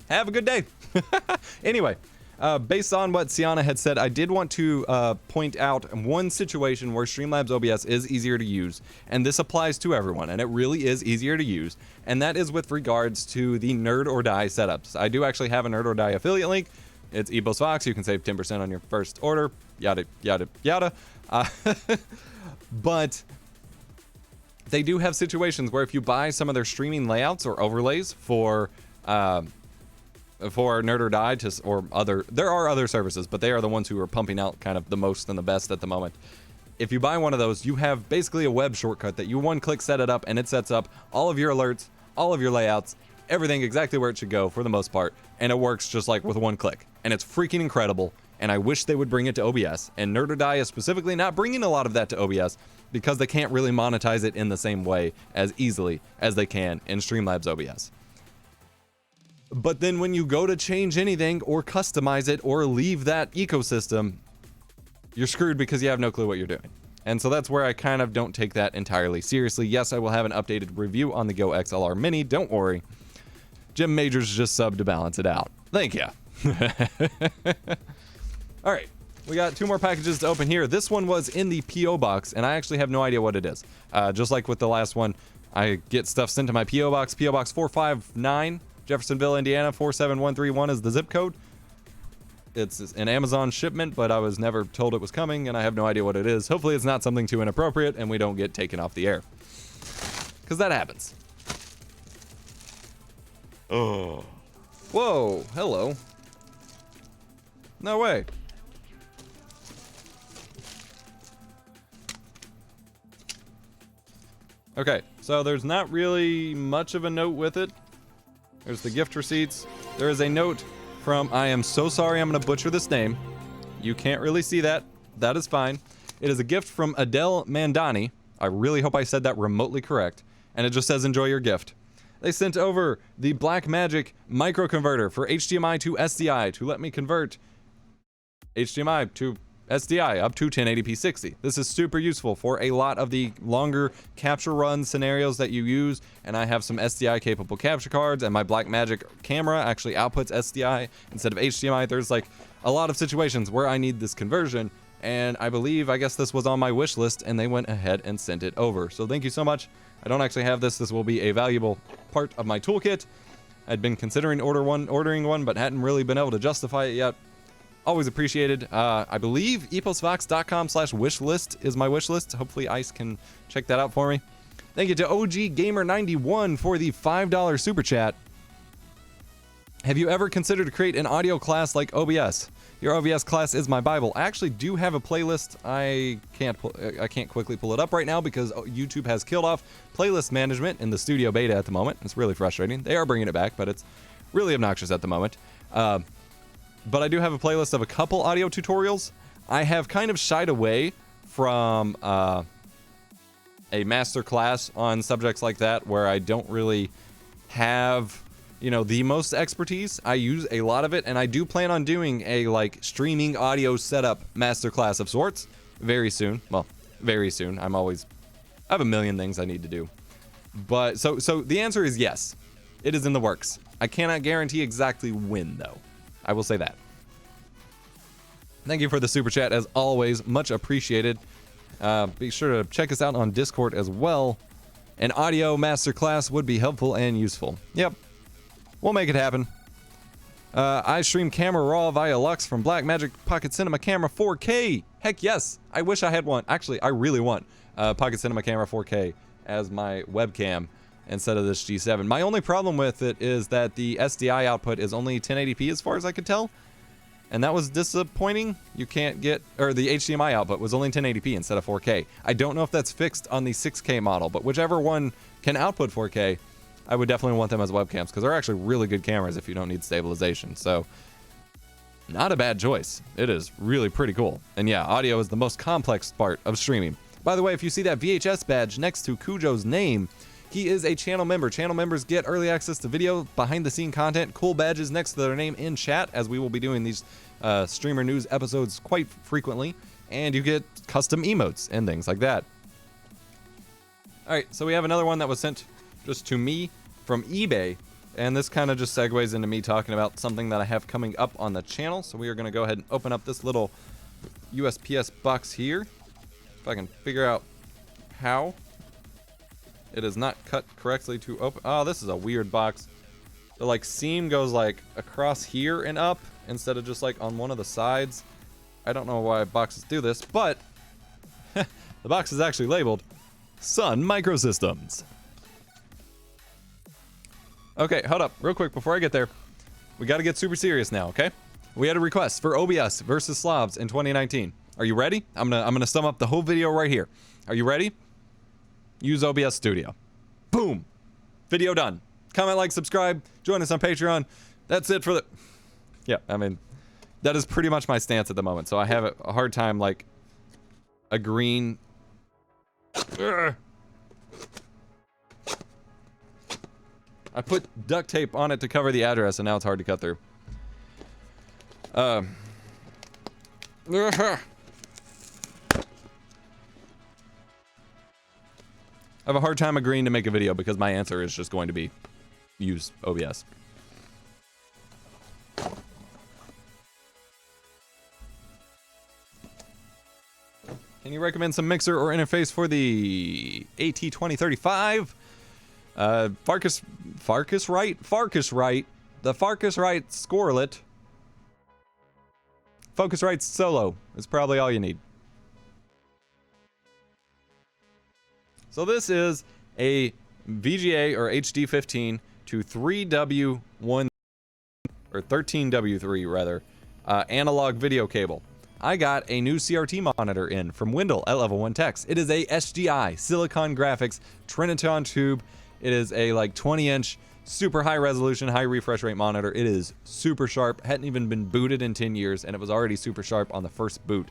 Have a good day. Anyway, based on what Sienna had said, I did want to point out one situation where StreamLabs OBS is easier to use, and this applies to everyone, and it really is easier to use, and that is with regards to the Nerd or Die setups. I do actually have a Nerd or Die affiliate link. It's EposVox. You can save 10% on your first order. Yada, yada, yada. But they do have situations where if you buy some of their streaming layouts or overlays for Nerd or Die there are other services, but they are the ones who are pumping out kind of the most and the best at the moment. If you buy one of those, you have basically a web shortcut that you one-click set it up, and it sets up all of your alerts, all of your layouts, everything exactly where it should go for the most part, and it works just like with one click. And it's freaking incredible, and I wish they would bring it to OBS. And Nerd or Die is specifically not bringing a lot of that to OBS because they can't really monetize it in the same way as easily as they can in StreamLabs OBS. But then when you go to change anything or customize it or leave that ecosystem, you're screwed because you have no clue what you're doing. And so that's where I kind of don't take that entirely seriously. Yes, I will have an updated review on the GoXLR Mini, don't worry. Jim Majors just subbed to balance it out. Thank you. All right, we got 2 more packages to open here. This one was in the P.O. box, and I actually have no idea what it is. Just like with the last one, I get stuff sent to my P.O. box. P.O. Box 459, Jeffersonville, Indiana, 47131 is the zip code. It's an Amazon shipment, but I was never told it was coming, and I have no idea what it is. Hopefully it's not something too inappropriate, and we don't get taken off the air. Because that happens. Oh. Whoa, hello. No way. Okay, so there's not really much of a note with it. There's the gift receipts. There is a note from, I am so sorry I'm going to butcher this name. You can't really see that. That is fine. It is a gift from Adele Mandani. I really hope I said that remotely correct. And it just says, enjoy your gift. They sent over the Blackmagic microconverter for HDMI to SDI to let me convert HDMI to SDI up to 1080p 60. This is super useful for a lot of the longer capture run scenarios that you use, and I have some SDI capable capture cards, and my Blackmagic camera actually outputs SDI instead of HDMI. There's like a lot of situations where I need this conversion, and I guess this was on my wish list, and they went ahead and sent it over. So thank you so much. I don't actually have this. This will be a valuable part of my toolkit. I'd been considering ordering one, but hadn't really been able to justify it yet. Always appreciated. I believe eposvox.com/wishlist is my wish list. Hopefully Ice can check that out for me. Thank you to OG Gamer 91 for the $5 super chat. Have you ever considered to create an audio class like OBS? Your OBS class is my Bible. I actually do have a playlist. I can't quickly pull it up right now because YouTube has killed off playlist management in the studio beta at the moment. It's really frustrating. They are bringing it back, but it's really obnoxious at the moment. But I do have a playlist of a couple audio tutorials. I have kind of shied away from a master class on subjects like that where I don't really have, the most expertise. I use a lot of it, and I do plan on doing a streaming audio setup masterclass of sorts very soon. Well, very soon. I have a million things I need to do. But so the answer is yes. It is in the works. I cannot guarantee exactly when though. I will say that. Thank you for the super chat as always. Much appreciated. Be sure to check us out on Discord as well. An audio masterclass would be helpful and useful. Yep. We'll make it happen. I stream camera raw via Lux from Blackmagic Pocket Cinema Camera 4K. Heck yes. I wish I had one. Actually, I really want Pocket Cinema Camera 4K as my webcam instead of this G7. My only problem with it is that the SDI output is only 1080p as far as I could tell. And that was disappointing. You can't get, or the HDMI output was only 1080p instead of 4K. I don't know if that's fixed on the 6K model, but whichever one can output 4K, I would definitely want them as webcams because they're actually really good cameras if you don't need stabilization. So not a bad choice. It is really pretty cool. And yeah, audio is the most complex part of streaming. By the way, if you see that VHS badge next to Cujo's name, he is a channel member. Channel members get early access to video, behind-the-scene content, cool badges next to their name in chat, as we will be doing these streamer news episodes quite frequently, and you get custom emotes and things like that. All right, so we have another one that was sent just to me from eBay, and this kind of just segues into me talking about something that I have coming up on the channel. So we are going to go ahead and open up this little USPS box here. If I can figure out how. It is not cut correctly to open. Oh, this is a weird box. The like seam goes like across here and up instead of just like on one of the sides. I don't know why boxes do this, but the box is actually labeled Sun Microsystems. Okay, hold up real quick before I get there. We got to get super serious now, okay? We had a request for OBS versus Slavs in 2019. Are you ready? I'm gonna sum up the whole video right here. Are you ready? Use OBS Studio. Boom. Video done. Comment, like, subscribe. Join us on Patreon. That's it for the... Yeah, I mean, that is pretty much my stance at the moment. So I have a hard time, like, agreeing... Ugh. I put duct tape on it to cover the address, and now it's hard to cut through. I have a hard time agreeing to make a video because my answer is just going to be use OBS. Can you recommend some mixer or interface for the AT2035? Farkas right, the Farkas-Right Scorlet. Focusrite Solo is probably all you need. So this is a VGA or HD15 to 3W1 or 13W3 rather, analog video cable. I got a new CRT monitor in from Wendell at Level 1 Techs. It is a SGI Silicon Graphics Triniton tube. It is a like 20-inch super high resolution, high refresh rate monitor. It is super sharp. Hadn't even been booted in 10 years and it was already super sharp on the first boot.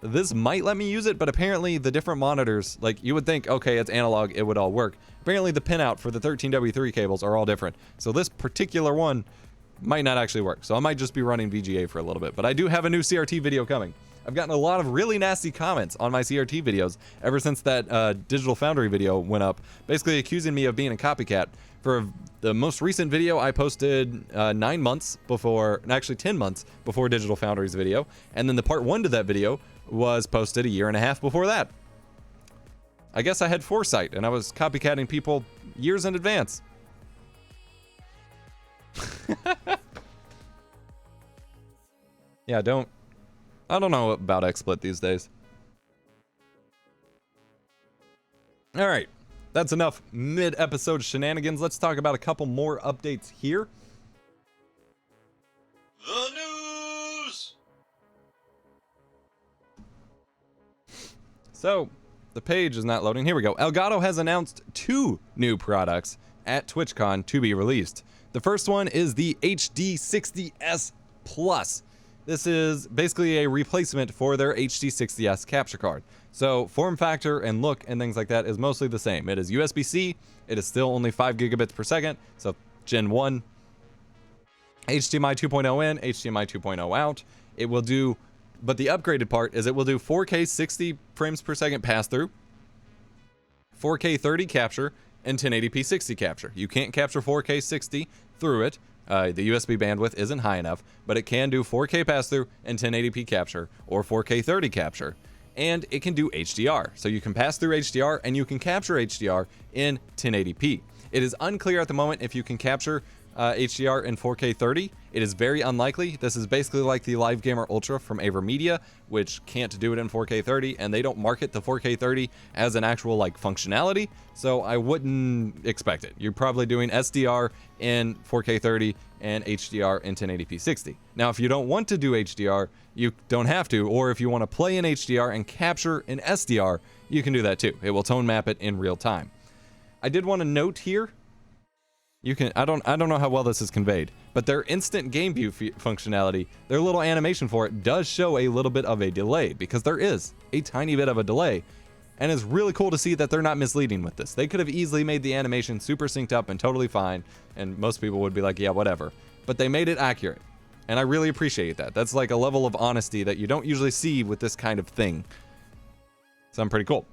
This might let me use it, but apparently the different monitors, like you would think, okay, it's analog, it would all work. Apparently the pinout for the 13W3 cables are all different. So this particular one might not actually work. So I might just be running VGA for a little bit, but I do have a new CRT video coming. I've gotten a lot of really nasty comments on my CRT videos ever since that Digital Foundry video went up, basically accusing me of being a copycat. For the most recent video, I posted 9 months before, actually 10 months before Digital Foundry's video, and then the part 1 to that video was posted a year and a half before that. I guess I had foresight, and I was copycatting people years in advance. Yeah, I don't know about XSplit these days. All right, that's enough mid-episode shenanigans. Let's talk about a couple more updates here. The news! So, the page is not loading. Here we go. Elgato has announced 2 new products at TwitchCon to be released. The first one is the HD60S Plus. This is basically a replacement for their HD60S capture card. So form factor and look and things like that is mostly the same. It is USB-C. It is still only 5 gigabits per second. So Gen 1, HDMI 2.0 in, HDMI 2.0 out. It will do, but the upgraded part is it will do 4K 60 frames per second pass-through, 4K 30 capture, and 1080p 60 capture. You can't capture 4K 60 through it. The USB bandwidth isn't high enough, but it can do 4K pass-through and 1080p capture, or 4K 30 capture. And it can do HDR. So you can pass through HDR and you can capture HDR in 1080p. It is unclear at the moment if you can capture HDR in 4K 30. It is very unlikely. This is basically like the Live Gamer Ultra from AverMedia, which can't do it in 4K 30, and they don't market the 4K 30 as an actual like functionality, so I wouldn't expect it. You're probably doing SDR in 4K 30 and HDR in 1080p 60. Now, if you don't want to do HDR, you don't have to, or if you want to play in HDR and capture in SDR, you can do that too. It will tone map it in real time. I did want to note here, you can, I don't know how well this is conveyed, but their instant game view functionality, their little animation for it does show a little bit of a delay, because there is a tiny bit of a delay. And it's really cool to see that they're not misleading with this. They could have easily made the animation super synced up and totally fine, and most people would be like, yeah, whatever. But they made it accurate, and I really appreciate that. That's like a level of honesty that you don't usually see with this kind of thing. So I'm pretty cool.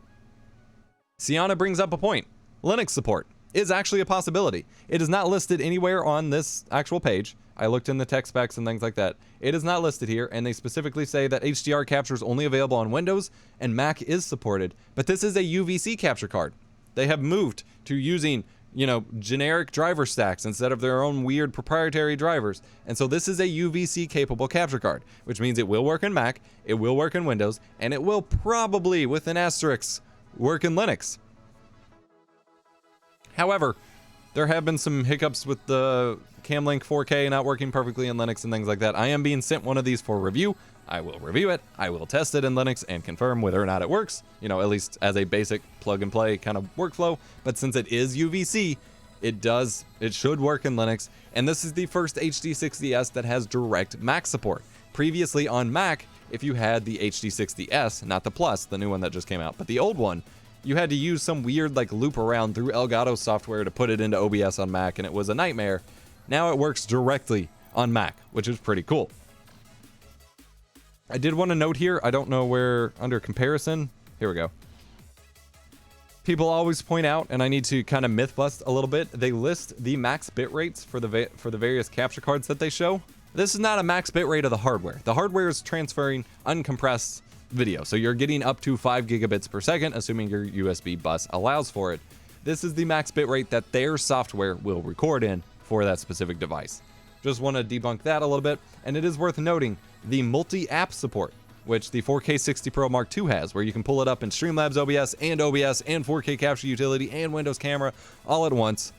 Sienna brings up a point. Linux support is actually a possibility. It is not listed anywhere on this actual page. I looked in the tech specs and things like that. It is not listed here, and they specifically say that HDR capture is only available on Windows, and Mac is supported. But this is a UVC capture card. They have moved to using, you know, generic driver stacks instead of their own weird proprietary drivers. And so this is a UVC capable capture card, which means it will work in Mac, it will work in Windows, and it will probably, with an asterisk, work in Linux. However, there have been some hiccups with the Camlink 4K not working perfectly in Linux and things like that. I am being sent one of these for review. I will review it. I will test it in Linux and confirm whether or not it works, you know, at least as a basic plug and play kind of workflow. But since it is UVC, it should work in Linux. And this is the first HD60S that has direct Mac support. Previously on Mac, if you had the HD60S, not the Plus, the new one that just came out, but the old one, you had to use some weird like loop around through Elgato software to put it into OBS on Mac, and it was a nightmare. Now it works directly on Mac, which is pretty cool. I did want to note here, I don't know where under comparison. Here we go. People always point out, and I need to kind of myth bust a little bit, they list the max bit rates for the various capture cards that they show. This is not a max bit rate of the hardware. The hardware is transferring uncompressed video, so you're getting up to 5 gigabits per second, assuming your USB bus allows for it. This is the max bit rate that their software will record in for that specific device. Just want to debunk that a little bit, and it is worth noting the multi-app support, which the 4K 60 Pro Mark II has, where you can pull it up in StreamLabs OBS and 4K capture utility and Windows camera all at once.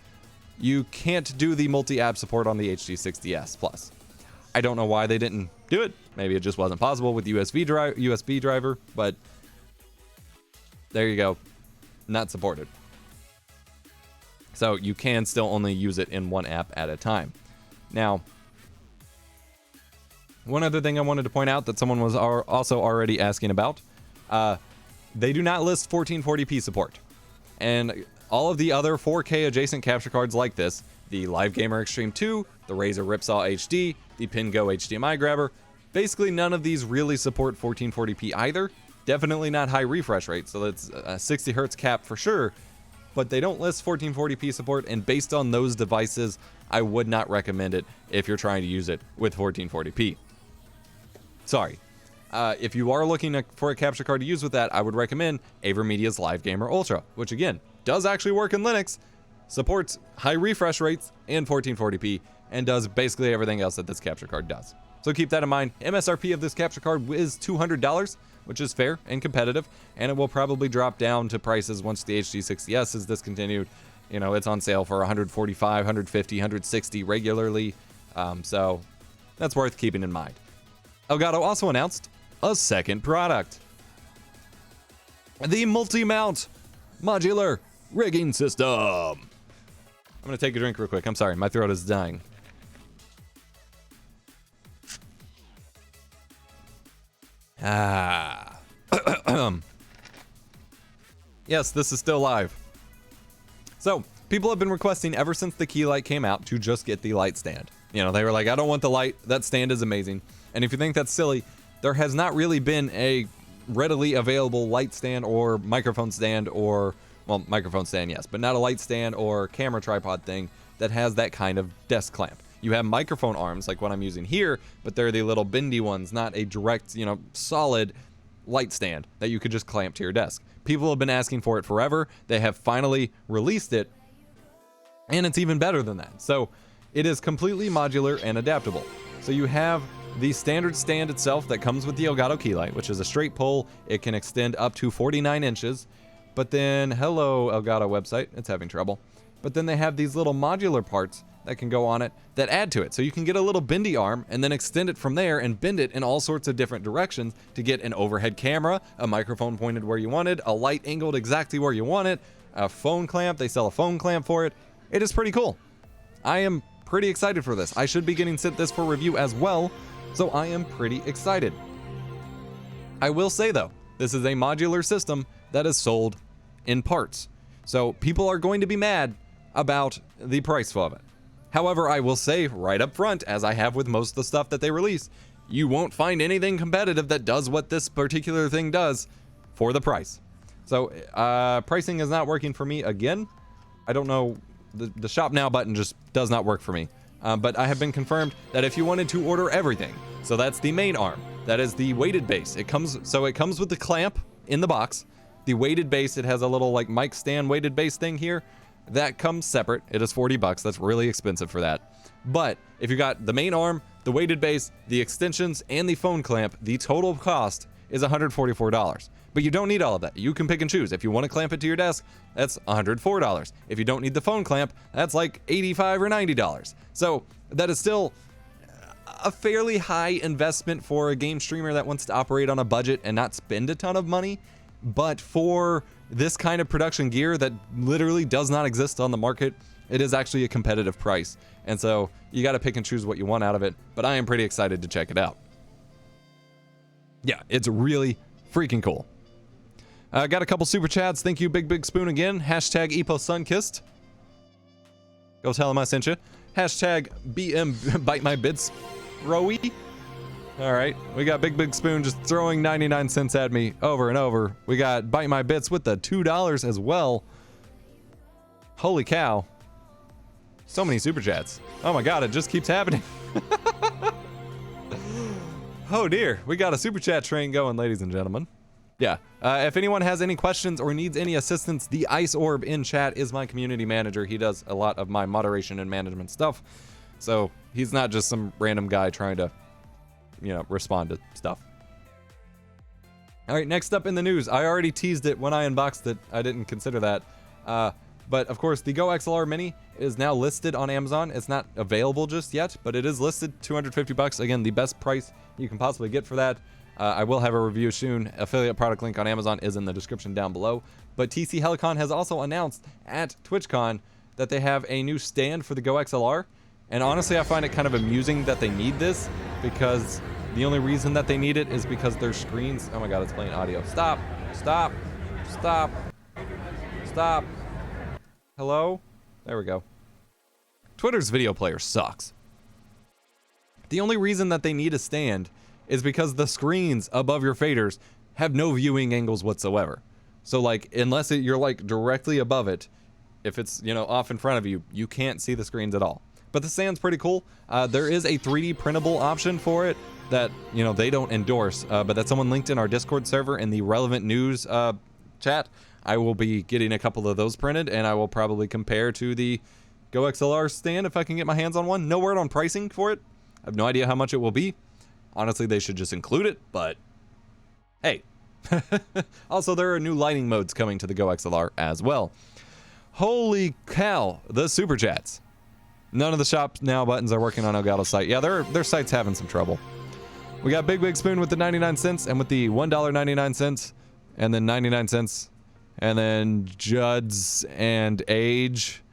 You can't do the multi-app support on the HD60S Plus. I don't know why they didn't do it. Maybe it just wasn't possible with USB driver, but there you go. Not supported. So you can still only use it in one app at a time. Now, one other thing I wanted to point out that someone was also already asking about, they do not list 1440p support. And all of the other 4K adjacent capture cards like this, the Live Gamer Extreme 2, the Razer Ripsaw HD, the Pingo HDMI grabber, basically none of these really support 1440p either. Definitely not high refresh rate, so that's a 60 hertz cap for sure, but they don't list 1440p support, and based on those devices, I would not recommend it if you're trying to use it with 1440p. Sorry. If you are looking for a capture card to use with that, I would recommend AverMedia's Live Gamer Ultra, which again, does actually work in Linux, supports high refresh rates and 1440p, and does basically everything else that this capture card does. So keep that in mind. MSRP of this capture card is $200, which is fair and competitive, and it will probably drop down to prices once the HD60S is discontinued. You know, it's on sale for $145, $150, $160 regularly, so that's worth keeping in mind. Elgato also announced a second product. The multi-mount modular rigging system. I'm gonna take a drink real quick. I'm sorry, my throat is dying. Yes, this is still live. So, people have been requesting ever since the key light came out to just get the light stand. You know, they were like, I don't want the light, that stand is amazing. And if you think that's silly, there has not really been a readily available light stand or microphone stand or, well, microphone stand, yes, but not a light stand or camera tripod thing that has that kind of desk clamp. You have microphone arms like what I'm using here, but they're the little bendy ones, not a direct, you know, solid light stand that you could just clamp to your desk. People have been asking for it forever. They have finally released it, and it's even better than that. So it is completely modular and adaptable. So you have the standard stand itself that comes with the Elgato key light, which is a straight pull. It can extend up to 49 inches. But then, hello Elgato website, it's having trouble. But then they have these little modular parts that can go on it that add to it. So you can get a little bendy arm and then extend it from there and bend it in all sorts of different directions to get an overhead camera, a microphone pointed where you want it, a light angled exactly where you want it, a phone clamp. They sell a phone clamp for it. It is pretty cool. I am pretty excited for this. I should be getting sent this for review as well, so I am pretty excited. I will say though, this is a modular system that is sold in parts. So people are going to be mad about the price of it. However, I will say right up front, as I have with most of the stuff that they release, you won't find anything competitive that does what this particular thing does for the price. So pricing is not working for me again. I don't know, the shop now button just does not work for me. But I have been confirmed that if you wanted to order everything, so that's the main arm, that is the weighted base. It comes with the clamp in the box. The weighted base, it has a little like mic stand weighted base thing here. That comes separate. It is $40. That's really expensive for that. But if you got the main arm, the weighted base, the extensions, and the phone clamp, the total cost is $144. But you don't need all of that. You can pick and choose. If you want to clamp it to your desk, that's $104. If you don't need the phone clamp, that's like $85 or $90. So that is still a fairly high investment for a game streamer that wants to operate on a budget and not spend a ton of money. But for this kind of production gear that literally does not exist on the market, it is actually a competitive price. And so you got to pick and choose what you want out of it. But I am pretty excited to check it out. Yeah, it's really freaking cool. Got a couple super chats. Thank you, Big Spoon again. Hashtag EposSunkissed. Go tell him I sent you. Hashtag BM Bite My Bits Rowie. All right, we got Big Spoon just throwing 99 cents at me over and over. We got Bite My Bits with the $2 as well. Holy cow. So many super chats. Oh my god, it just keeps happening. Oh dear, we got a super chat train going, ladies and gentlemen. Yeah, if anyone has any questions or needs any assistance, the Ice Orb in chat is my community manager. He does a lot of my moderation and management stuff. So he's not just some random guy trying to, you know, respond to stuff. All right, next up in the news. I already teased it when I unboxed it. I didn't consider that. But of course, the GoXLR Mini is now listed on Amazon. It's not available just yet, but it is listed $250. Again, the best price you can possibly get for that. I will have a review soon. Affiliate product link on Amazon is in the description down below. But TC Helicon has also announced at TwitchCon that they have a new stand for the GoXLR. And honestly, I find it kind of amusing that they need this, because the only reason that they need it is because their screens... Oh my god, it's playing audio. Stop. Stop. Stop. Stop. Hello? There we go. Twitter's video player sucks. The only reason that they need a stand is because the screens above your faders have no viewing angles whatsoever. So like, unless you're like directly above it, if it's, you know, off in front of you, you can't see the screens at all. But the stand's pretty cool. There is a 3D printable option for it that, you know, they don't endorse, but that's someone linked in our Discord server in the relevant news chat. I will be getting a couple of those printed, and I will probably compare to the GoXLR stand if I can get my hands on one. No word on pricing for it. I have no idea how much it will be. Honestly, they should just include it, but hey. Also, there are new lighting modes coming to the GoXLR as well. Holy cow, the super chats. None of the shop now buttons are working on Elgato's site. Yeah, their site's having some trouble. We got Big Spoon with the 99 cents and with the $1.99 and then 99 cents and then Judd's and Age.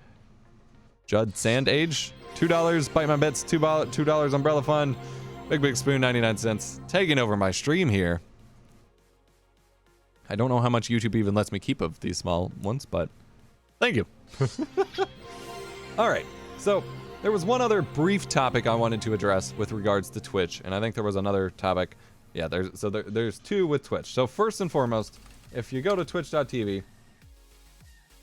Judd Sand Age. $2 Bite My Bits, $2 Umbrella Fund. Big Spoon, 99 cents. Taking over my stream here. I don't know how much YouTube even lets me keep of these small ones, but thank you. All right, so there was one other brief topic I wanted to address with regards to Twitch, and I think there was another topic. Yeah, there's two with Twitch. So first and foremost, if you go to twitch.tv,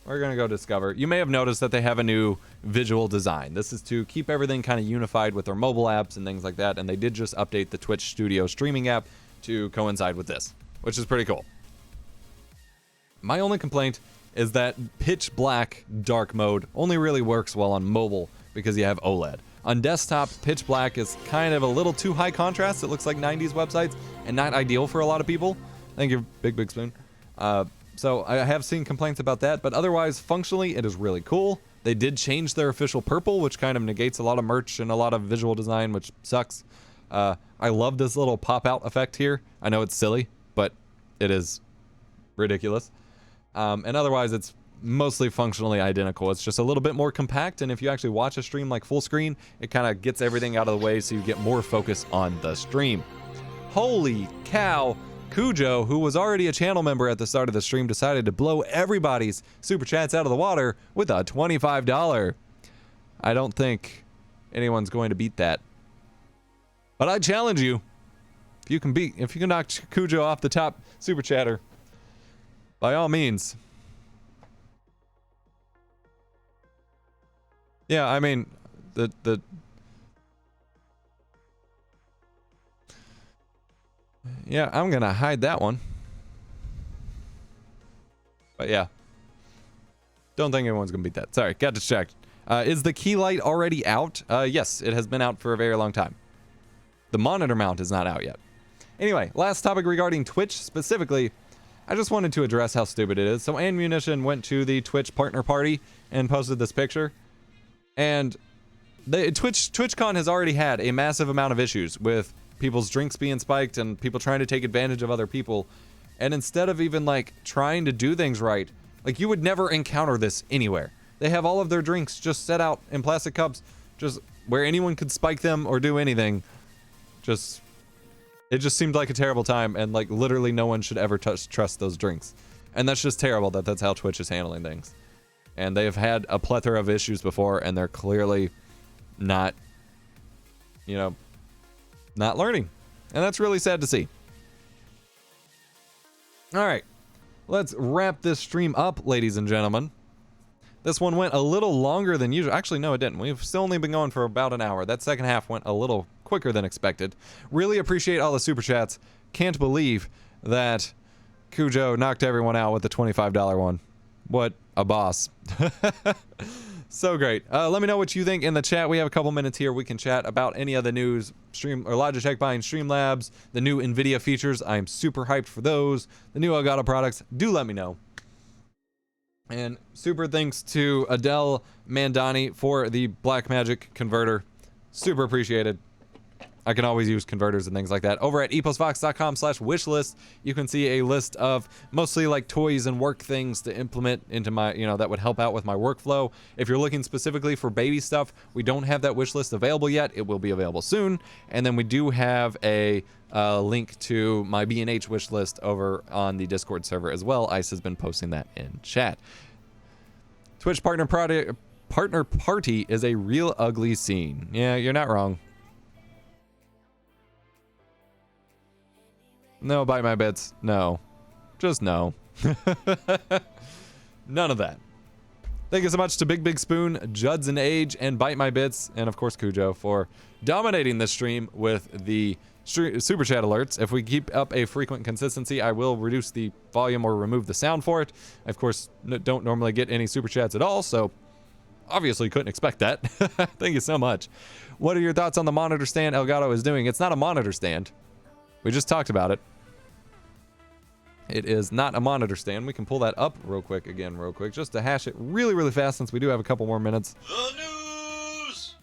we're going to go discover. You may have noticed that they have a new visual design. This is to keep everything kind of unified with their mobile apps and things like that. And they did just update the Twitch Studio streaming app to coincide with this, which is pretty cool. My only complaint is that pitch black dark mode only really works well on mobile because you have OLED. On desktop, pitch black is kind of a little too high contrast. It looks like 90s websites and not ideal for a lot of people. Thank you, Big Spoon. So I have seen complaints about that, but otherwise, functionally, it is really cool. They did change their official purple, which kind of negates a lot of merch and a lot of visual design, which sucks. I love this little pop-out effect here. I know it's silly, but it is ridiculous. And otherwise, it's mostly functionally identical. It's just a little bit more compact, and if you actually watch a stream like full screen, it kind of gets everything out of the way so you get more focus on the stream. Holy cow! Cujo, who was already a channel member at the start of the stream, decided to blow everybody's super chats out of the water with a $25. I don't think anyone's going to beat that. But I challenge you. If you can knock Cujo off the top super chatter, by all means. Yeah, I mean, yeah, I'm gonna hide that one. But yeah. Don't think anyone's gonna beat that. Sorry, got distracted. Is the key light already out? Yes, it has been out for a very long time. The monitor mount is not out yet. Anyway, last topic regarding Twitch specifically. I just wanted to address how stupid it is. So Ammunition went to the Twitch partner party and posted this picture. And TwitchCon has already had a massive amount of issues with people's drinks being spiked and people trying to take advantage of other people. And instead of even like trying to do things right, like you would never encounter this anywhere. They have all of their drinks just set out in plastic cups, just where anyone could spike them or do anything. It just seemed like a terrible time, and like literally no one should ever trust those drinks. And that's just terrible that that's how Twitch is handling things. And they have had a plethora of issues before, and they're clearly not, you know, not learning. And that's really sad to see. All right, let's wrap this stream up, ladies and gentlemen. This one went a little longer than usual. Actually, no, it didn't. We've still only been going for about an hour. That second half went a little quicker than expected. Really appreciate all the super chats. Can't believe that Cujo knocked everyone out with the $25 one. What a boss. So great. Let me know what you think in the chat. We have a couple minutes here. We can chat about any of the news. Logitech buying StreamLabs, the new Nvidia features. I'm super hyped for those. The new Elgato products. Do let me know. And super thanks to Adele Mandani for the Blackmagic converter. Super appreciated. I can always use converters and things like that. Over at EposVox.com/wishlist, you can see a list of mostly like toys and work things to implement into my, that would help out with my workflow. If you're looking specifically for baby stuff, we don't have that wish list available yet. It will be available soon. And then we do have a link to my B&H wish list over on the Discord server as well. Ice has been posting that in chat. Twitch partner party is a real ugly scene. Yeah, you're not wrong. No, bite my bits. No. Just no. None of that. Thank you so much to Big Spoon, Judson Age, and Bite My Bits, and of course Cujo for dominating this stream with the super chat alerts. If we keep up a frequent consistency, I will reduce the volume or remove the sound for it. I, of course, don't normally get any super chats at all, so obviously couldn't expect that. Thank you so much. What are your thoughts on the monitor stand Elgato is doing? It's not a monitor stand. We just talked about it. It is not a monitor stand. We can pull that up real quick, just to hash it really, really fast since we do have a couple more minutes. The news!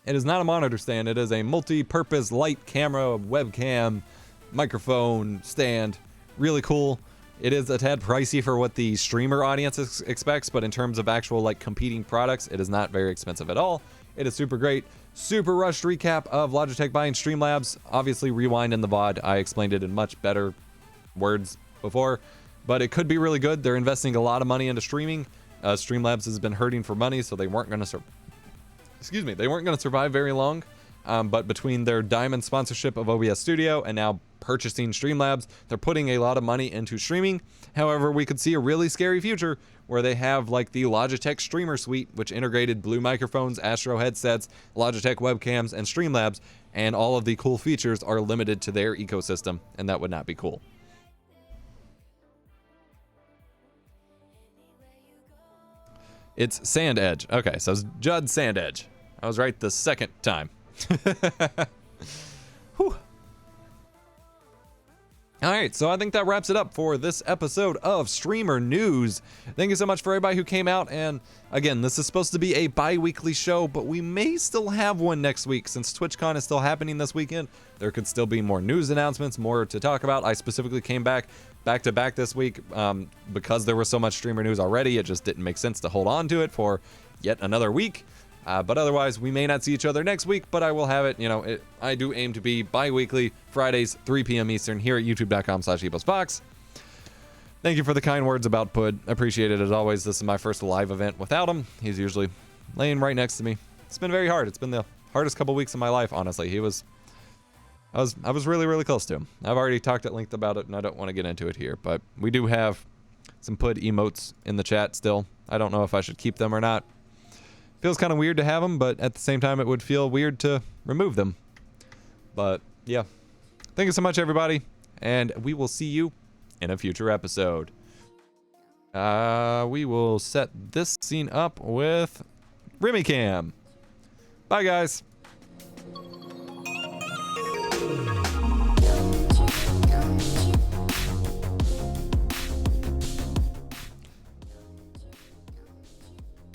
It is not a monitor stand. It is a multi-purpose light camera, webcam, microphone stand. Really cool. It is a tad pricey for what the streamer audience expects, but in terms of actual like competing products, it is not very expensive at all. It is super great. Super rushed recap of Logitech buying StreamLabs. Obviously, rewind in the VOD. I explained it in much better words before, but it could be really good. They're investing a lot of money into streaming. StreamLabs has been hurting for money, so they weren't going to they weren't going to survive very long. But between their diamond sponsorship of OBS Studio and now purchasing StreamLabs, they're putting a lot of money into streaming. However, we could see a really scary future where they have like the Logitech Streamer Suite, which integrated Blue microphones, Astro headsets, Logitech webcams, and StreamLabs, and all of the cool features are limited to their ecosystem, and that would not be cool. It's Sand Edge. Okay, so it's Judd Sand Edge. I was right the second time. Whew. All right, so I think that wraps it up for this episode of Streamer News. Thank you so much for everybody who came out. And again, this is supposed to be a bi-weekly show, but we may still have one next week since TwitchCon is still happening this weekend. There could still be more news announcements, more to talk about. I specifically came back to back this week because there was so much streamer news already. It just didn't make sense to hold on to it for yet another week. But otherwise, we may not see each other next week, but I will have it. You know, I do aim to be bi-weekly, Fridays, 3 p.m. Eastern, here at youtube.com/EposVox. Thank you for the kind words about Pud. Appreciate it as always. This is my first live event without him. He's usually laying right next to me. It's been very hard. It's been the hardest couple weeks of my life, honestly. I was really, really close to him. I've already talked at length about it, and I don't want to get into it here, but we do have some Pud emotes in the chat still. I don't know if I should keep them or not. Feels kind of weird to have them, but at the same time, it would feel weird to remove them. But, yeah. Thank you so much, everybody, and we will see you in a future episode. We will set this scene up with RemiCam. Bye, guys.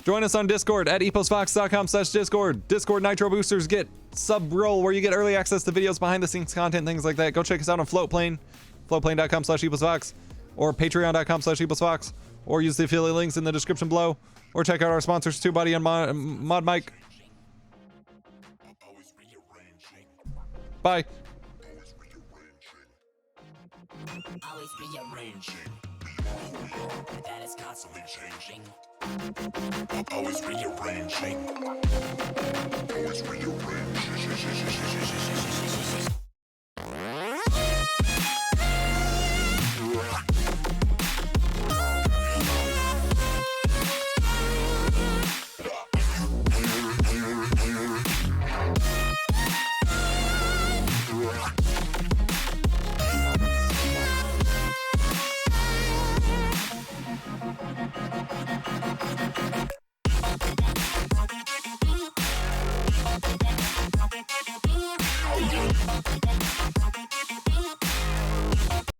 Join us on Discord at eposvox.com/Discord. Discord Nitro Boosters get sub-roll where you get early access to videos, behind the scenes content, things like that. Go check us out on Floatplane, floatplane.com/EposVox, or patreon.com/EposVox, or use the affiliate links in the description below, or check out our sponsors, TubeBuddy and ModMic. Bye. Always rearranging. That is constantly changing. Always rearranging. Always rearranging.